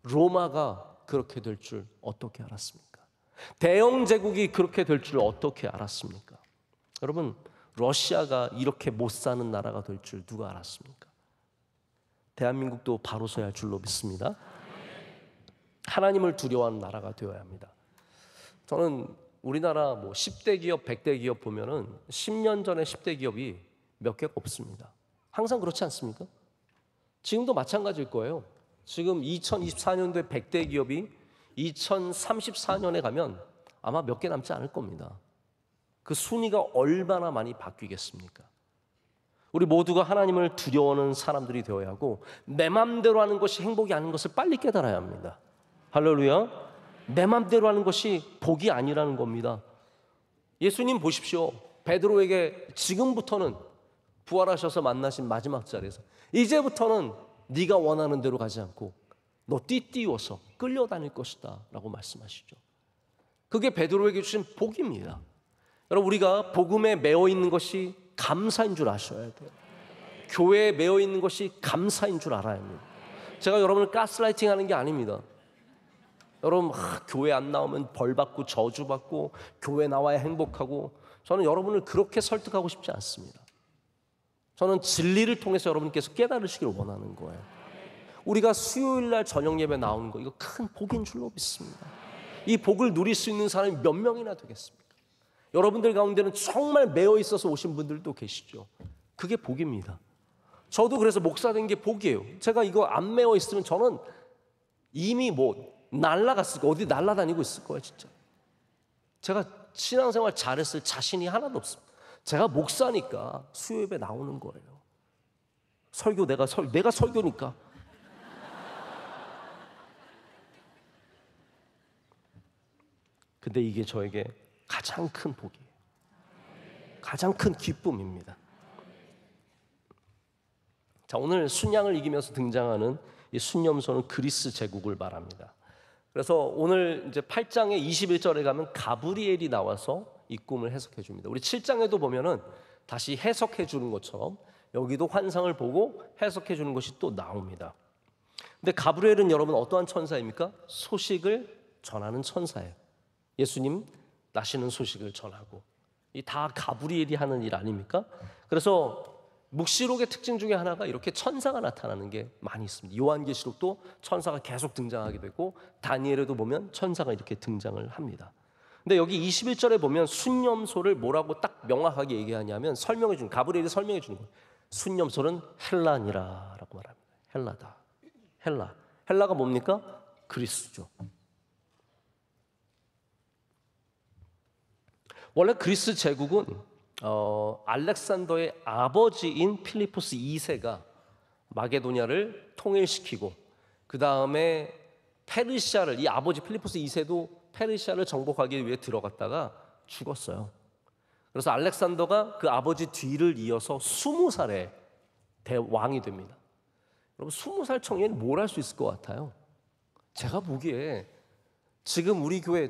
로마가 그렇게 될 줄 어떻게 알았습니까? 대영 제국이 그렇게 될 줄 어떻게 알았습니까? 여러분, 러시아가 이렇게 못 사는 나라가 될 줄 누가 알았습니까? 대한민국도 바로 서야 할 줄로 믿습니다. 하나님을 두려워하는 나라가 되어야 합니다. 저는 우리나라 뭐 10대 기업, 100대 기업 보면은 10년 전에 10대 기업이 몇 개가 없습니다. 항상 그렇지 않습니까? 지금도 마찬가지일 거예요. 지금 2024년도에 100대 기업이 2034년에 가면 아마 몇 개 남지 않을 겁니다. 그 순위가 얼마나 많이 바뀌겠습니까? 우리 모두가 하나님을 두려워하는 사람들이 되어야 하고 내 맘대로 하는 것이 행복이 아닌 것을 빨리 깨달아야 합니다. 할렐루야. 내 맘대로 하는 것이 복이 아니라는 겁니다. 예수님 보십시오. 베드로에게 지금부터는 부활하셔서 만나신 마지막 자리에서 이제부터는 네가 원하는 대로 가지 않고 너 띠띠워서 끌려다닐 것이다 라고 말씀하시죠. 그게 베드로에게 주신 복입니다. 여러분, 우리가 복음에 매어 있는 것이 감사인 줄 아셔야 돼요. 교회에 매어 있는 것이 감사인 줄 알아야 합니다. 제가 여러분을 가스라이팅 하는 게 아닙니다. 여러분, 교회 안 나오면 벌받고 저주받고 교회 나와야 행복하고, 저는 여러분을 그렇게 설득하고 싶지 않습니다. 저는 진리를 통해서 여러분께서 깨달으시길 원하는 거예요. 우리가 수요일날 저녁 예배 나오는 거, 이거 큰 복인 줄로 믿습니다. 이 복을 누릴 수 있는 사람이 몇 명이나 되겠습니까? 여러분들 가운데는 정말 매어 있어서 오신 분들도 계시죠. 그게 복입니다. 저도 그래서 목사 된 게 복이에요. 제가 이거 안 매어 있으면 저는 이미 뭐 날아갔을 거예요. 어디 날아다니고 있을 거예요, 진짜. 제가 신앙생활 잘했을 자신이 하나도 없습니다. 제가 목사니까 수요 예배 나오는 거예요. 설교 내가 설교니까. 근데 이게 저에게 가장 큰 복이에요. 가장 큰 기쁨입니다. 자, 오늘 순양을 이기면서 등장하는 이 순염소는 그리스 제국을 말합니다. 그래서 오늘 이제 8장의 21절에 가면 가브리엘이 나와서 이 꿈을 해석해 줍니다. 우리 7장에도 보면은 다시 해석해 주는 것처럼 여기도 환상을 보고 해석해 주는 것이 또 나옵니다. 근데 가브리엘은 여러분 어떠한 천사입니까? 소식을 전하는 천사예요. 예수님 나시는 소식을 전하고, 이 다 가브리엘이 하는 일 아닙니까? 그래서 묵시록의 특징 중에 하나가 이렇게 천사가 나타나는 게 많이 있습니다. 요한계시록도 천사가 계속 등장하게 되고 다니엘에도 보면 천사가 이렇게 등장을 합니다. 근데 여기 21절에 보면 순념소를 뭐라고 딱 명확하게 얘기하냐면 설명해 준 가브리엘이 설명해 주는 거예요. 순념소는 헬라니라라고 말합니다. 헬라다. 헬라가 뭡니까? 그리스죠. 원래 그리스 제국은 알렉산더의 아버지인 필리포스 2세가 마게도냐를 통일시키고 그 다음에 페르시아를 이 아버지 필리포스 2세도 페르시아를 정복하기 위해 들어갔다가 죽었어요. 그래서 알렉산더가 그 아버지 뒤를 이어서 20살에 왕이 됩니다. 여러분 20살 청년이 뭘 할 수 있을 것 같아요? 제가 보기에 지금 우리 교회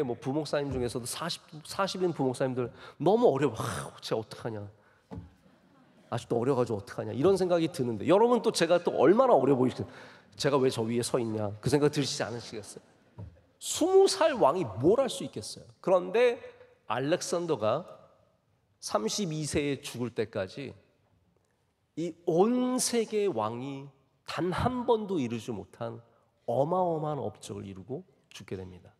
뭐 부목사님 중에서도 40인 부목사님들 너무 어려워. 쟤 어떡하냐? 아직도 어려가지고 어떡하냐? 이런 생각이 드는데 여러분 또 제가 또 얼마나 어려 보이시겠어요? 제가 왜 저 위에 서 있냐? 그 생각 들으시지 않으시겠어요? 20살 왕이 뭘 할 수 있겠어요? 그런데 알렉산더가 32세에 죽을 때까지 이 온 세계의 왕이 단 한 번도 이루지 못한 어마어마한 업적을 이루고 죽게 됩니다.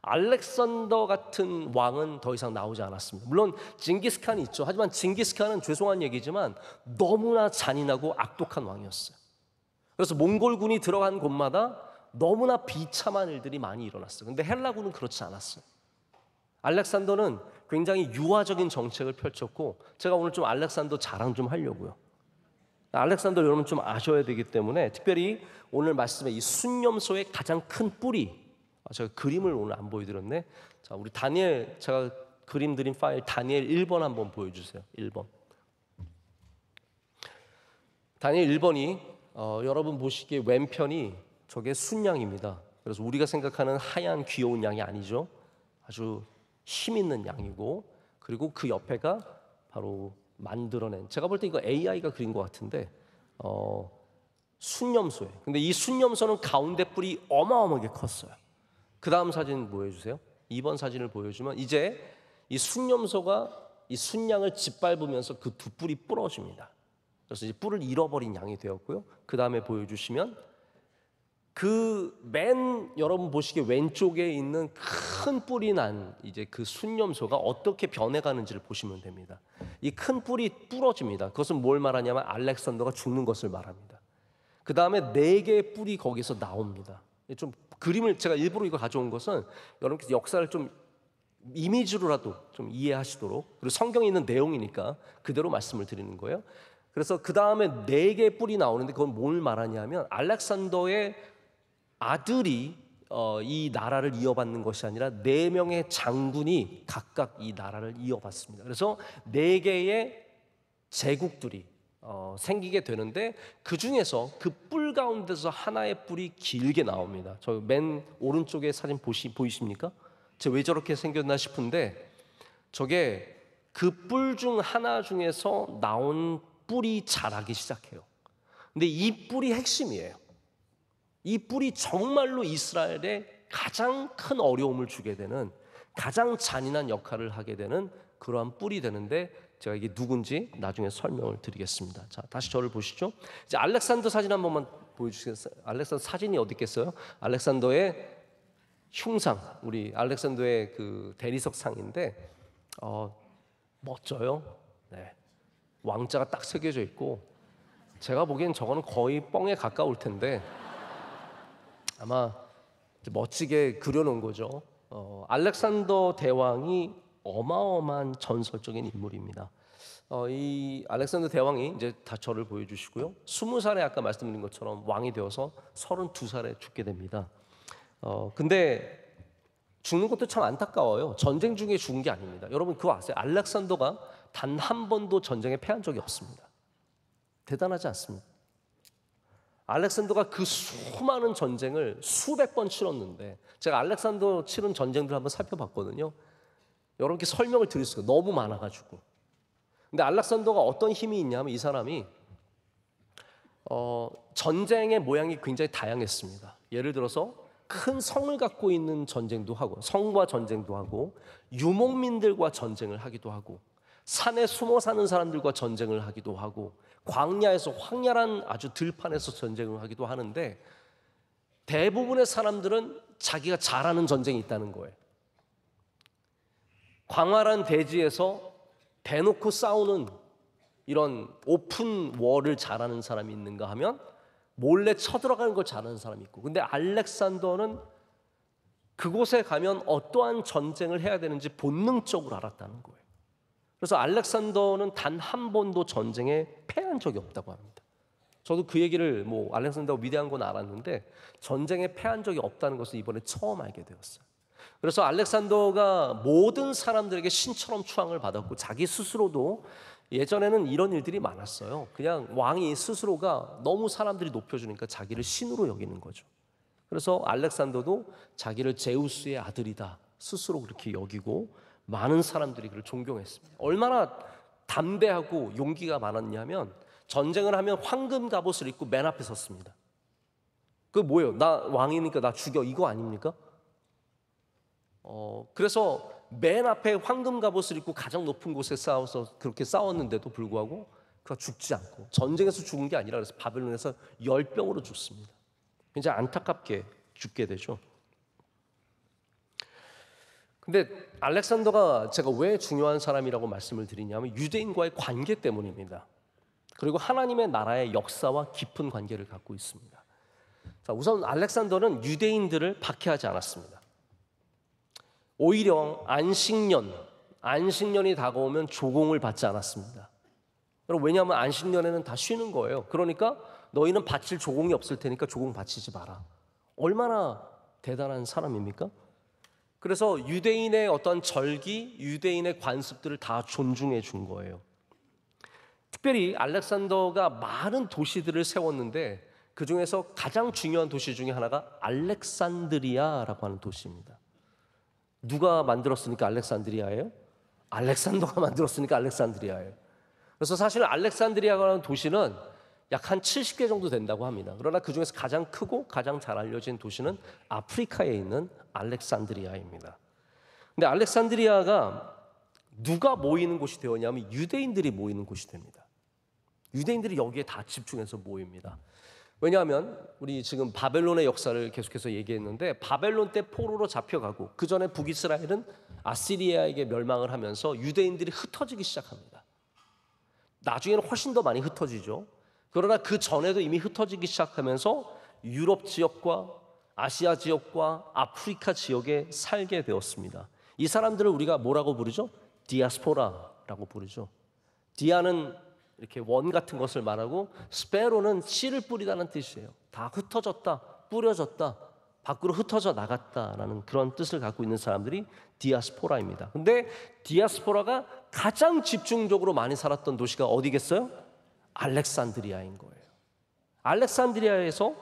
알렉산더 같은 왕은 더 이상 나오지 않았습니다. 물론 징기스칸이 있죠. 하지만 징기스칸은 죄송한 얘기지만 너무나 잔인하고 악독한 왕이었어요. 그래서 몽골군이 들어간 곳마다 너무나 비참한 일들이 많이 일어났어요. 근데 헬라군은 그렇지 않았어요. 알렉산더는 굉장히 유화적인 정책을 펼쳤고 제가 오늘 좀 알렉산더 자랑 좀 하려고요. 알렉산더 여러분 좀 아셔야 되기 때문에 특별히 오늘 말씀에 이 순념소의 가장 큰 뿌리 제가 그림을 오늘 안 보여드렸네. 자, 우리 다니엘 제가 그림 드린 파일 다니엘 1번 한번 보여주세요. 1번 다니엘 1번이 여러분 보시기에 왼편이 저게 순양입니다. 그래서 우리가 생각하는 하얀 귀여운 양이 아니죠. 아주 힘 있는 양이고 그리고 그 옆에가 바로 만들어낸 제가 볼 때 이거 AI가 그린 것 같은데 순념소예요. 근데 이 순념소는 가운데 뿔이 어마어마하게 컸어요. 그 다음 사진 보여주세요. 2번 사진을 보여주면 이제 이 순념소가 이 순양을 짓밟으면서 그 두 뿔이 부러집니다. 그래서 이제 뿔을 잃어버린 양이 되었고요. 그 다음에 보여주시면 그 여러분 보시기에 왼쪽에 있는 큰 뿔이 난 이제 그 순념소가 어떻게 변해가는지를 보시면 됩니다. 이 큰 뿔이 부러집니다. 그것은 뭘 말하냐면 알렉산더가 죽는 것을 말합니다. 그 다음에 4개의 뿔이 거기서 나옵니다. 좀 그림을 제가 일부러 이거 가져온 것은 여러분께서 역사를 좀 이미지로라도 좀 이해하시도록 그리고 성경에 있는 내용이니까 그대로 말씀을 드리는 거예요. 그래서 그 다음에 4개의 뿔이 나오는데 그건 뭘 말하냐면 알렉산더의 아들이 이 나라를 이어받는 것이 아니라 4명의 장군이 각각 이 나라를 이어받습니다. 그래서 4개의 제국들이 생기게 되는데 그 중에서 그 뿔 가운데서 하나의 뿔이 길게 나옵니다. 저 맨 오른쪽에 사진 보이십니까? 제가 왜 저렇게 생겼나 싶은데 저게 그 뿔 중 하나 중에서 나온 뿔이 자라기 시작해요. 근데 이 뿔이 핵심이에요. 이 뿔이 정말로 이스라엘에 가장 큰 어려움을 주게 되는 가장 잔인한 역할을 하게 되는 그러한 뿔이 되는데 제가 이게 누군지 나중에 설명을 드리겠습니다. 자, 다시 저를 보시죠. 이제 알렉산더 사진 한 번만 보여주시겠어요? 알렉산더 사진이 어디 있겠어요? 알렉산더의 흉상, 우리 알렉산더의 그 대리석 상인데 멋져요. 네, 왕자가 딱 새겨져 있고 제가 보기엔 저거는 거의 뻥에 가까울 텐데 아마 멋지게 그려놓은 거죠. 알렉산더 대왕이 어마어마한 전설적인 인물입니다. 이 알렉산더 대왕이 이제 다 저를 보여주시고요. 20살에 아까 말씀드린 것처럼 왕이 되어서 32살에 죽게 됩니다. 근데 죽는 것도 참 안타까워요. 전쟁 중에 죽은 게 아닙니다. 여러분 그거 아세요? 알렉산더가 단 한 번도 전쟁에 패한 적이 없습니다. 대단하지 않습니까? 알렉산더가 그 수많은 전쟁을 수백 번 치렀는데 제가 알렉산더 치른 전쟁들 한번 살펴봤거든요. 여러분께 설명을 드릴 수가 너무 많아가지고. 근데 알렉산더가 어떤 힘이 있냐면 이 사람이 전쟁의 모양이 굉장히 다양했습니다. 예를 들어서 큰 성을 갖고 있는 전쟁도 하고 성과 전쟁도 하고 유목민들과 전쟁을 하기도 하고 산에 숨어 사는 사람들과 전쟁을 하기도 하고 광야에서 황야란 아주 들판에서 전쟁을 하기도 하는데 대부분의 사람들은 자기가 잘하는 전쟁이 있다는 거예요. 광활한 대지에서 대놓고 싸우는 이런 오픈 워를 잘하는 사람이 있는가 하면 몰래 쳐들어가는 걸 잘하는 사람이 있고, 근데 알렉산더는 그곳에 가면 어떠한 전쟁을 해야 되는지 본능적으로 알았다는 거예요. 그래서 알렉산더는 단 한 번도 전쟁에 패한 적이 없다고 합니다. 저도 그 얘기를 알렉산더가 위대한 건 알았는데 전쟁에 패한 적이 없다는 것을 이번에 처음 알게 되었어요. 그래서 알렉산더가 모든 사람들에게 신처럼 추앙을 받았고 자기 스스로도 예전에는 이런 일들이 많았어요. 그냥 왕이 스스로가 너무 사람들이 높여주니까 자기를 신으로 여기는 거죠. 그래서 알렉산더도 자기를 제우스의 아들이다 스스로 그렇게 여기고 많은 사람들이 그를 존경했습니다. 얼마나 담대하고 용기가 많았냐면 전쟁을 하면 황금 갑옷을 입고 맨 앞에 섰습니다. 그 뭐예요? 나 왕이니까 나 죽여 이거 아닙니까? 그래서 맨 앞에 황금 갑옷을 입고 가장 높은 곳에 싸워서 그렇게 싸웠는데도 불구하고 그가 죽지 않고 전쟁에서 죽은 게 아니라 그래서 바벨론에서 열병으로 죽습니다. 굉장히 안타깝게 죽게 되죠. 근데 알렉산더가 제가 왜 중요한 사람이라고 말씀을 드리냐면 유대인과의 관계 때문입니다. 그리고 하나님의 나라의 역사와 깊은 관계를 갖고 있습니다. 자, 우선 알렉산더는 유대인들을 박해하지 않았습니다. 오히려 안식년이 다가오면 조공을 받지 않았습니다. 왜냐하면 안식년에는 다 쉬는 거예요. 그러니까 너희는 바칠 조공이 없을 테니까 조공 바치지 마라. 얼마나 대단한 사람입니까? 그래서 유대인의 어떤 절기, 유대인의 관습들을 다 존중해 준 거예요. 특별히 알렉산더가 많은 도시들을 세웠는데 그 중에서 가장 중요한 도시 중에 하나가 알렉산드리아라고 하는 도시입니다. 누가 만들었으니까 알렉산드리아예요? 알렉산더가 만들었으니까 알렉산드리아예요. 그래서 사실 알렉산드리아라는 도시는 약 한 70개 정도 된다고 합니다. 그러나 그 중에서 가장 크고 가장 잘 알려진 도시는 아프리카에 있는 알렉산드리아입니다. 근데 알렉산드리아가 누가 모이는 곳이 되었냐면 유대인들이 모이는 곳이 됩니다. 유대인들이 여기에 다 집중해서 모입니다. 왜냐하면 우리 지금 바벨론의 역사를 계속해서 얘기했는데 바벨론 때 포로로 잡혀가고 그 전에 북이스라엘은 아시리아에게 멸망을 하면서 유대인들이 흩어지기 시작합니다. 나중에는 훨씬 더 많이 흩어지죠. 그러나 그 전에도 이미 흩어지기 시작하면서 유럽 지역과 아시아 지역과 아프리카 지역에 살게 되었습니다. 이 사람들을 우리가 뭐라고 부르죠? 디아스포라라고 부르죠. 디아는 이렇게 원 같은 것을 말하고 스페로는 씨를 뿌리다는 뜻이에요. 다 흩어졌다, 뿌려졌다, 밖으로 흩어져 나갔다라는 그런 뜻을 갖고 있는 사람들이 디아스포라입니다. 근데 디아스포라가 가장 집중적으로 많이 살았던 도시가 어디겠어요? 알렉산드리아인 거예요. 알렉산드리아에서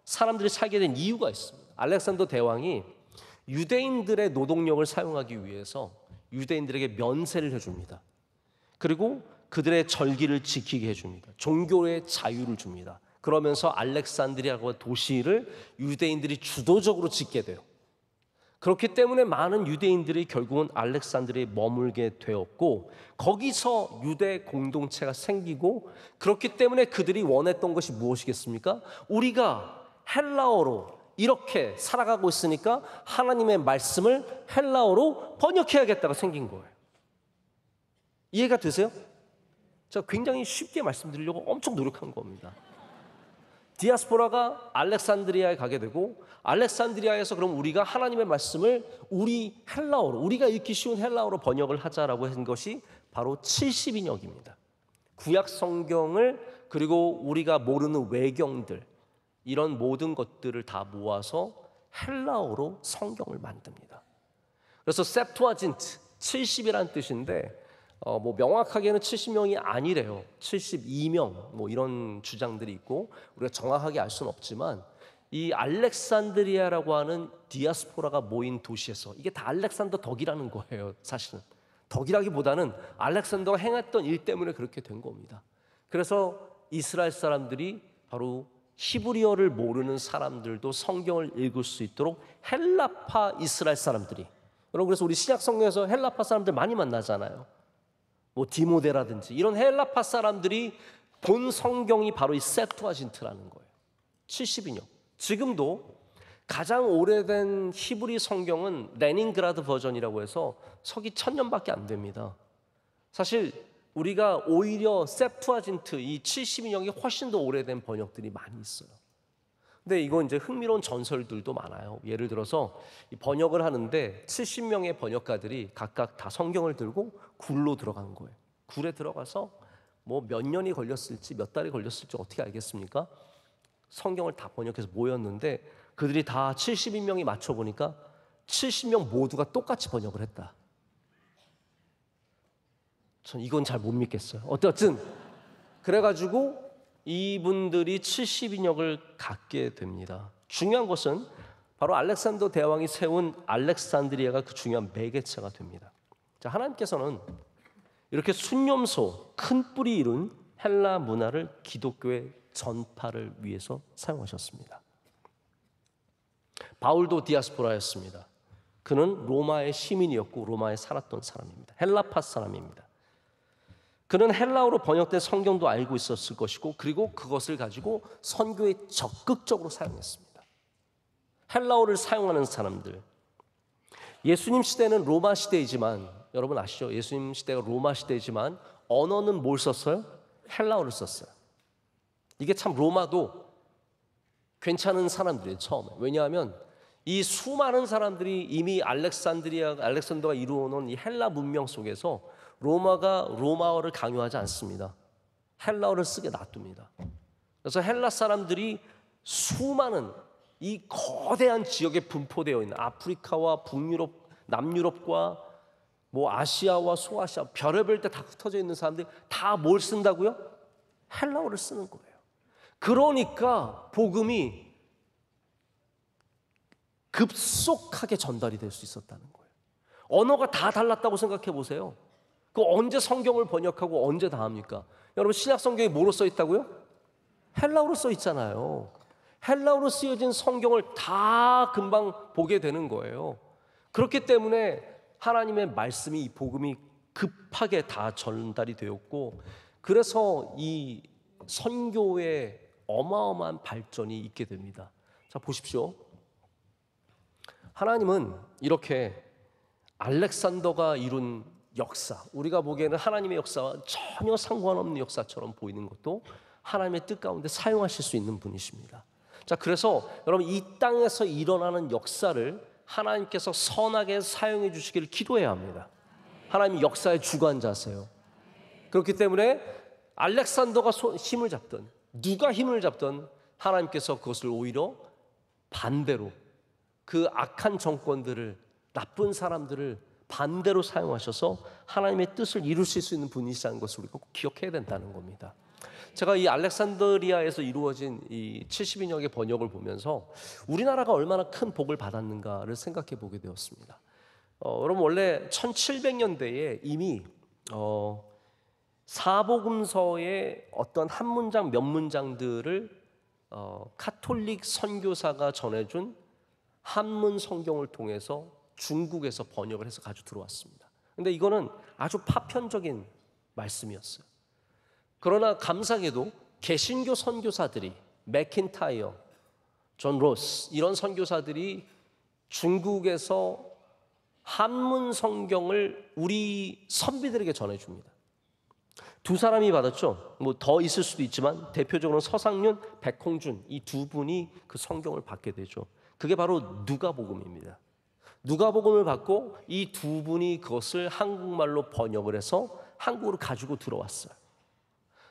사람들이 살게 된 이유가 있습니다. 알렉산더 대왕이 유대인들의 노동력을 사용하기 위해서 유대인들에게 면세를 해줍니다. 그리고 그들의 절기를 지키게 해줍니다. 종교의 자유를 줍니다. 그러면서 알렉산드리아라고 도시를 유대인들이 주도적으로 짓게 돼요. 그렇기 때문에 많은 유대인들이 결국은 알렉산드리아에 머물게 되었고 거기서 유대 공동체가 생기고 그렇기 때문에 그들이 원했던 것이 무엇이겠습니까? 우리가 헬라어로 이렇게 살아가고 있으니까 하나님의 말씀을 헬라어로 번역해야겠다가 생긴 거예요. 이해가 되세요? 제가 굉장히 쉽게 말씀드리려고 엄청 노력한 겁니다. 디아스포라가 알렉산드리아에 가게 되고 알렉산드리아에서 그럼 우리가 하나님의 말씀을 우리 헬라어로 우리가 읽기 쉬운 헬라어로 번역을 하자라고 한 것이 바로 70인역입니다. 구약 성경을 그리고 우리가 모르는 외경들 이런 모든 것들을 다 모아서 헬라어로 성경을 만듭니다. 그래서 septuagin트 70이라는 뜻인데 명확하게는 70명이 아니래요. 72명 이런 주장들이 있고 우리가 정확하게 알 수는 없지만 이 알렉산드리아라고 하는 디아스포라가 모인 도시에서 이게 다 알렉산더 덕이라는 거예요. 사실은 덕이라기보다는 알렉산더가 행했던 일 때문에 그렇게 된 겁니다. 그래서 이스라엘 사람들이 바로 히브리어를 모르는 사람들도 성경을 읽을 수 있도록 헬라파 이스라엘 사람들이 여러분 그래서 우리 신약 성경에서 헬라파 사람들 많이 만나잖아요. 뭐 디모데라든지 이런 헬라파 사람들이 본 성경이 바로 이 세프투아진트라는 거예요. 70인역. 지금도 가장 오래된 히브리 성경은 레닌그라드 버전이라고 해서 서기 1000년밖에 안 됩니다. 사실 우리가 오히려 세프투아진트 이 70인역이 훨씬 더 오래된 번역들이 많이 있어요. 근데 이건 이제 흥미로운 전설들도 많아요. 예를 들어서 이 번역을 하는데 70명의 번역가들이 각각 다 성경을 들고 굴로 들어간 거예요. 굴에 들어가서 뭐 몇 년이 걸렸을지 몇 달이 걸렸을지 어떻게 알겠습니까? 성경을 다 번역해서 모였는데 그들이 다 72명이 맞춰보니까 70명 모두가 똑같이 번역을 했다. 전 이건 잘 못 믿겠어요. 어쨌든 그래가지고 이분들이 70인역을 갖게 됩니다. 중요한 것은 바로 알렉산더 대왕이 세운 알렉산드리아가 그 중요한 매개체가 됩니다. 자, 하나님께서는 이렇게 순념소, 큰 뿌리 이룬 헬라 문화를 기독교의 전파를 위해서 사용하셨습니다. 바울도 디아스포라였습니다. 그는 로마의 시민이었고 로마에 살았던 사람입니다. 헬라파 사람입니다. 그는 헬라어로 번역된 성경도 알고 있었을 것이고 그리고 그것을 가지고 선교에 적극적으로 사용했습니다. 헬라어를 사용하는 사람들. 예수님 시대는 로마 시대이지만 여러분 아시죠? 예수님 시대가 로마 시대이지만 언어는 뭘 썼어요? 헬라어를 썼어요. 이게 참 로마도 괜찮은 사람들이에요, 처음에. 왜냐하면 이 수많은 사람들이 이미 알렉산더가 이루어놓은 이 헬라 문명 속에서 로마가 로마어를 강요하지 않습니다. 헬라어를 쓰게 놔둡니다. 그래서 헬라 사람들이 수많은 이 거대한 지역에 분포되어 있는 아프리카와 북유럽, 남유럽과 뭐 아시아와 소아시아 별의별 때 다 흩어져 있는 사람들이 다 뭘 쓴다고요? 헬라어를 쓰는 거예요. 그러니까 복음이 급속하게 전달이 될 수 있었다는 거예요. 언어가 다 달랐다고 생각해 보세요. 그 언제 성경을 번역하고 언제 다 합니까? 여러분 신약 성경이 뭐로 써 있다고요? 헬라어로 써 있잖아요. 헬라어로 쓰여진 성경을 다 금방 보게 되는 거예요. 그렇기 때문에 하나님의 말씀이 이 복음이 급하게 다 전달이 되었고 그래서 이 선교의 어마어마한 발전이 있게 됩니다. 자, 보십시오. 하나님은 이렇게 알렉산더가 이룬 역사, 우리가 보기에는 하나님의 역사와 전혀 상관없는 역사처럼 보이는 것도 하나님의 뜻 가운데 사용하실 수 있는 분이십니다. 자, 그래서 여러분 이 땅에서 일어나는 역사를 하나님께서 선하게 사용해 주시기를 기도해야 합니다. 하나님이 역사의 주관자세요. 그렇기 때문에 알렉산더가 힘을 잡든 누가 힘을 잡든 하나님께서 그것을 오히려 반대로 그 악한 정권들을 나쁜 사람들을 반대로 사용하셔서 하나님의 뜻을 이루실 수 있는 분이시라는 것을 우리가 꼭 기억해야 된다는 겁니다. 제가 이 알렉산드리아에서 이루어진 이 70인역의 번역을 보면서 우리나라가 얼마나 큰 복을 받았는가를 생각해 보게 되었습니다. 여러분 원래 1700년대에 이미 사복음서의 어떤 한 문장 몇 문장들을 카톨릭 선교사가 전해준 한문 성경을 통해서 중국에서 번역을 해서 가지고 들어왔습니다. 근데 이거는 아주 파편적인 말씀이었어요. 그러나 감사하게도 개신교 선교사들이 맥킨타이어, 존 로스 이런 선교사들이 중국에서 한문 성경을 우리 선비들에게 전해줍니다. 두 사람이 받았죠. 뭐 더 있을 수도 있지만 대표적으로 서상륜, 백홍준 이 두 분이 그 성경을 받게 되죠. 그게 바로 누가복음입니다. 누가복음을 받고 이 두 분이 그것을 한국말로 번역을 해서 한국으로 가지고 들어왔어요.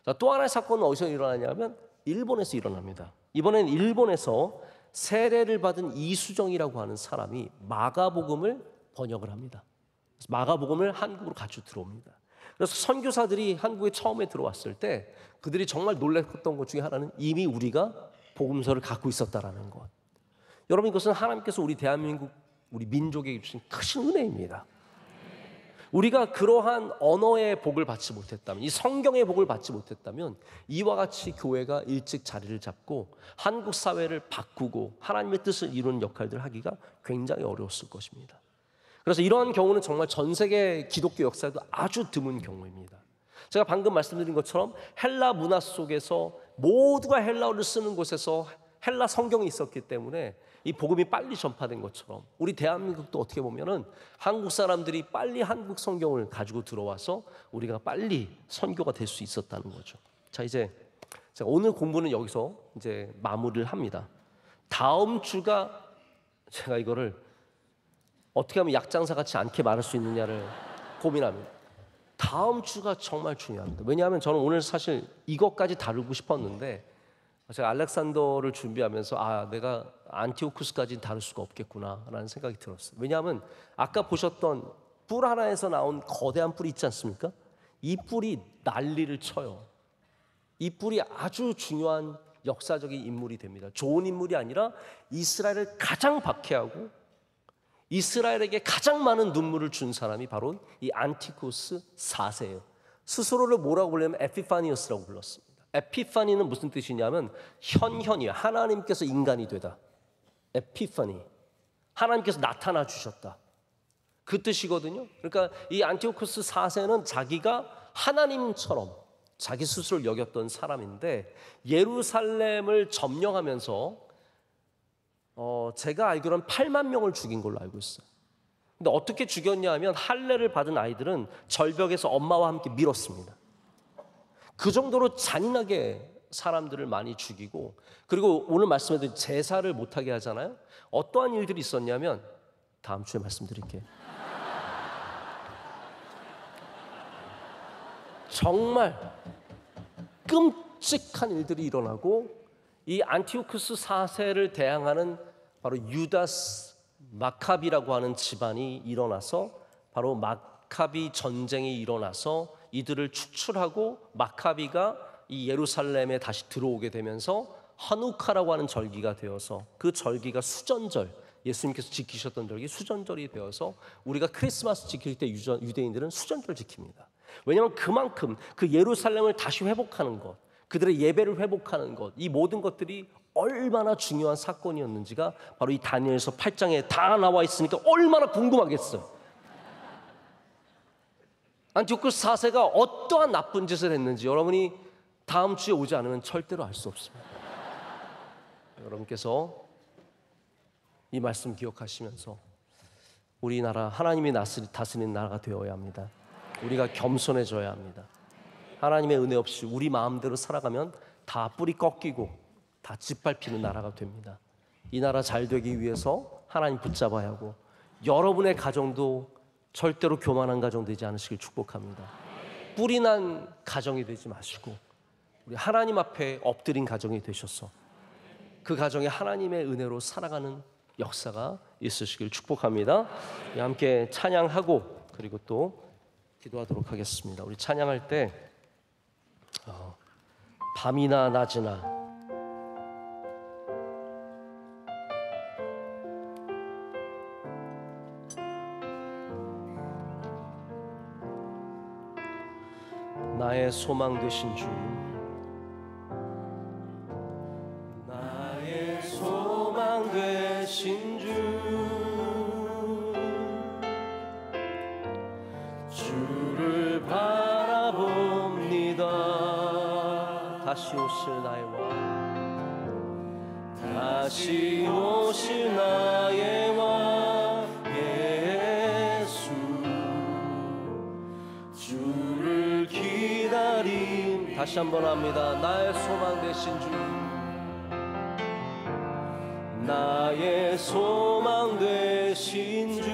자, 또 하나의 사건은 어디서 일어나냐면 일본에서 일어납니다. 이번엔 일본에서 세례를 받은 이수정이라고 하는 사람이 마가복음을 번역을 합니다. 마가복음을 한국으로 가지고 들어옵니다. 그래서 선교사들이 한국에 처음에 들어왔을 때 그들이 정말 놀랐던 것 중에 하나는 이미 우리가 복음서를 갖고 있었다라는 것. 여러분 이것은 하나님께서 우리 대한민국 우리 민족에게 주신 크신 은혜입니다. 우리가 그러한 언어의 복을 받지 못했다면 이 성경의 복을 받지 못했다면 이와 같이 교회가 일찍 자리를 잡고 한국 사회를 바꾸고 하나님의 뜻을 이루는 역할들을 하기가 굉장히 어려웠을 것입니다. 그래서 이러한 경우는 정말 전 세계 기독교 역사에도 아주 드문 경우입니다. 제가 방금 말씀드린 것처럼 헬라 문화 속에서 모두가 헬라어를 쓰는 곳에서 헬라 성경이 있었기 때문에 이 복음이 빨리 전파된 것처럼 우리 대한민국도 어떻게 보면은 한국 사람들이 빨리 한국 성경을 가지고 들어와서 우리가 빨리 선교가 될 수 있었다는 거죠. 자, 이제 제가 오늘 공부는 여기서 이제 마무리를 합니다. 다음 주가 제가 이거를 어떻게 하면 약장사 같이 않게 말할 수 있느냐를 고민합니다. 다음 주가 정말 중요합니다. 왜냐하면 저는 오늘 사실 이것까지 다루고 싶었는데 제가 알렉산더를 준비하면서 내가 안티오쿠스까지는 다룰 수가 없겠구나라는 생각이 들었어요. 왜냐하면 아까 보셨던 뿔 하나에서 나온 거대한 뿔이 있지 않습니까? 이 뿔이 난리를 쳐요. 이 뿔이 아주 중요한 역사적인 인물이 됩니다. 좋은 인물이 아니라 이스라엘을 가장 박해하고 이스라엘에게 가장 많은 눈물을 준 사람이 바로 이 안티쿠스 4세예요. 스스로를 뭐라고 불리냐면 에피파니우스라고 불렀습니다. 에피파니는 무슨 뜻이냐면 현현이에요. 하나님께서 인간이 되다. 에피파니, 하나님께서 나타나 주셨다, 그 뜻이거든요. 그러니까 이 안티오쿠스 4세는 자기가 하나님처럼 자기 스스로를 여겼던 사람인데 예루살렘을 점령하면서 제가 알기로는 8만 명을 죽인 걸로 알고 있어요. 근데 어떻게 죽였냐 하면 할례를 받은 아이들은 절벽에서 엄마와 함께 밀었습니다. 그 정도로 잔인하게 사람들을 많이 죽이고, 그리고 오늘 말씀해드린 제사를 못하게 하잖아요. 어떠한 일들이 있었냐면 다음 주에 말씀드릴게요. 정말 끔찍한 일들이 일어나고 이 안티오쿠스 4세를 대항하는 바로 유다스 마카비라고 하는 집안이 일어나서 바로 마카비 전쟁이 일어나서 이들을 축출하고 마카비가 이 예루살렘에 다시 들어오게 되면서 하누카라고 하는 절기가 되어서 그 절기가 수전절, 예수님께서 지키셨던 절기 수전절이 되어서 우리가 크리스마스 지킬 때 유대인들은 수전절 지킵니다. 왜냐하면 그만큼 그 예루살렘을 다시 회복하는 것, 그들의 예배를 회복하는 것, 이 모든 것들이 얼마나 중요한 사건이었는지가 바로 이 다니엘서 8장에 다 나와 있으니까 얼마나 궁금하겠어요. 안티오쿠스 4세가 어떠한 나쁜 짓을 했는지 여러분이 다음 주에 오지 않으면 절대로 알 수 없습니다. 여러분께서 이 말씀 기억하시면서 우리나라 하나님이 다스리는 나라가 되어야 합니다. 우리가 겸손해져야 합니다. 하나님의 은혜 없이 우리 마음대로 살아가면 다 뿌리 꺾이고 다 짓밟히는 나라가 됩니다. 이 나라 잘 되기 위해서 하나님 붙잡아야 하고 여러분의 가정도 절대로 교만한 가정 되지 않으시길 축복합니다. 뿌리 난 가정이 되지 마시고 우리 하나님 앞에 엎드린 가정이 되셔서 그 가정에 하나님의 은혜로 살아가는 역사가 있으시길 축복합니다. 함께 찬양하고 그리고 또 기도하도록 하겠습니다. 우리 찬양할 때 밤이나 낮이나 나의 소망 되신 주, 나의 소망 되신 주, 주를 바라봅니다. 다시 오실 나의 왕, 다시 오실 나의 왕 예수, 주를 기다림. 다시 한번 합니다. 나의 소망 되신 주, 나의 소망 되신 주,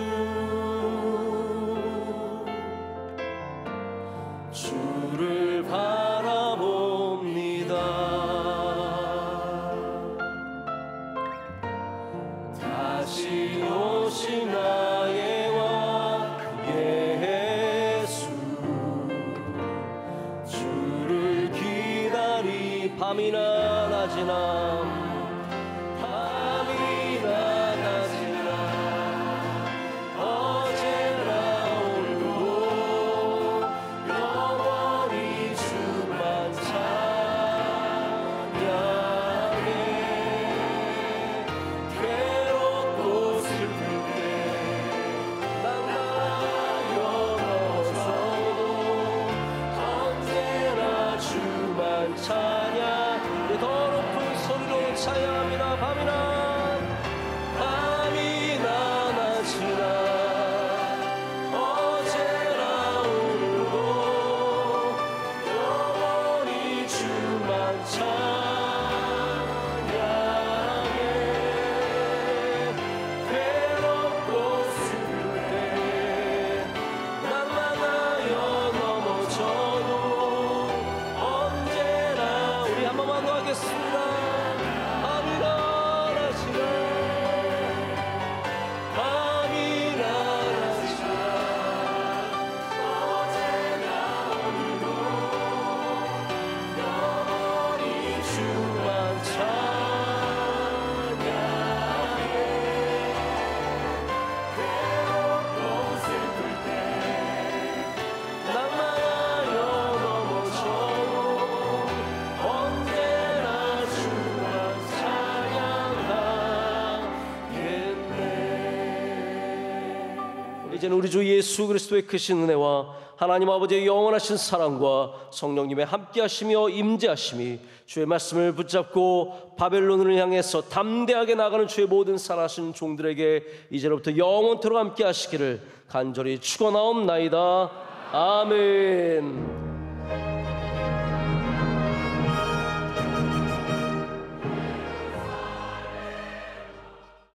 주를 바라봅니다. 다시 오신 나의 왕 예수, 주를 기다리. 밤이나 낮이나 찬양하겠습니다. 밤이 나라지라 밤이 나라지라 어제나 오늘도 영원히 주만 찬양해. 괴롭고 슬플 때 낭만하여 넘어져도 언제나 주만 찬양하겠네. 이제는 우리 주 예수 그리스도의 크신 은혜와 하나님 아버지의 영원하신 사랑과 성령님의 함께하시며 임재하심이 주의 말씀을 붙잡고 바벨론을 향해서 담대하게 나가는 주의 모든 살아신 종들에게 이제로부터 영원토록 함께하시기를 간절히 축원하옵나이다. 아멘.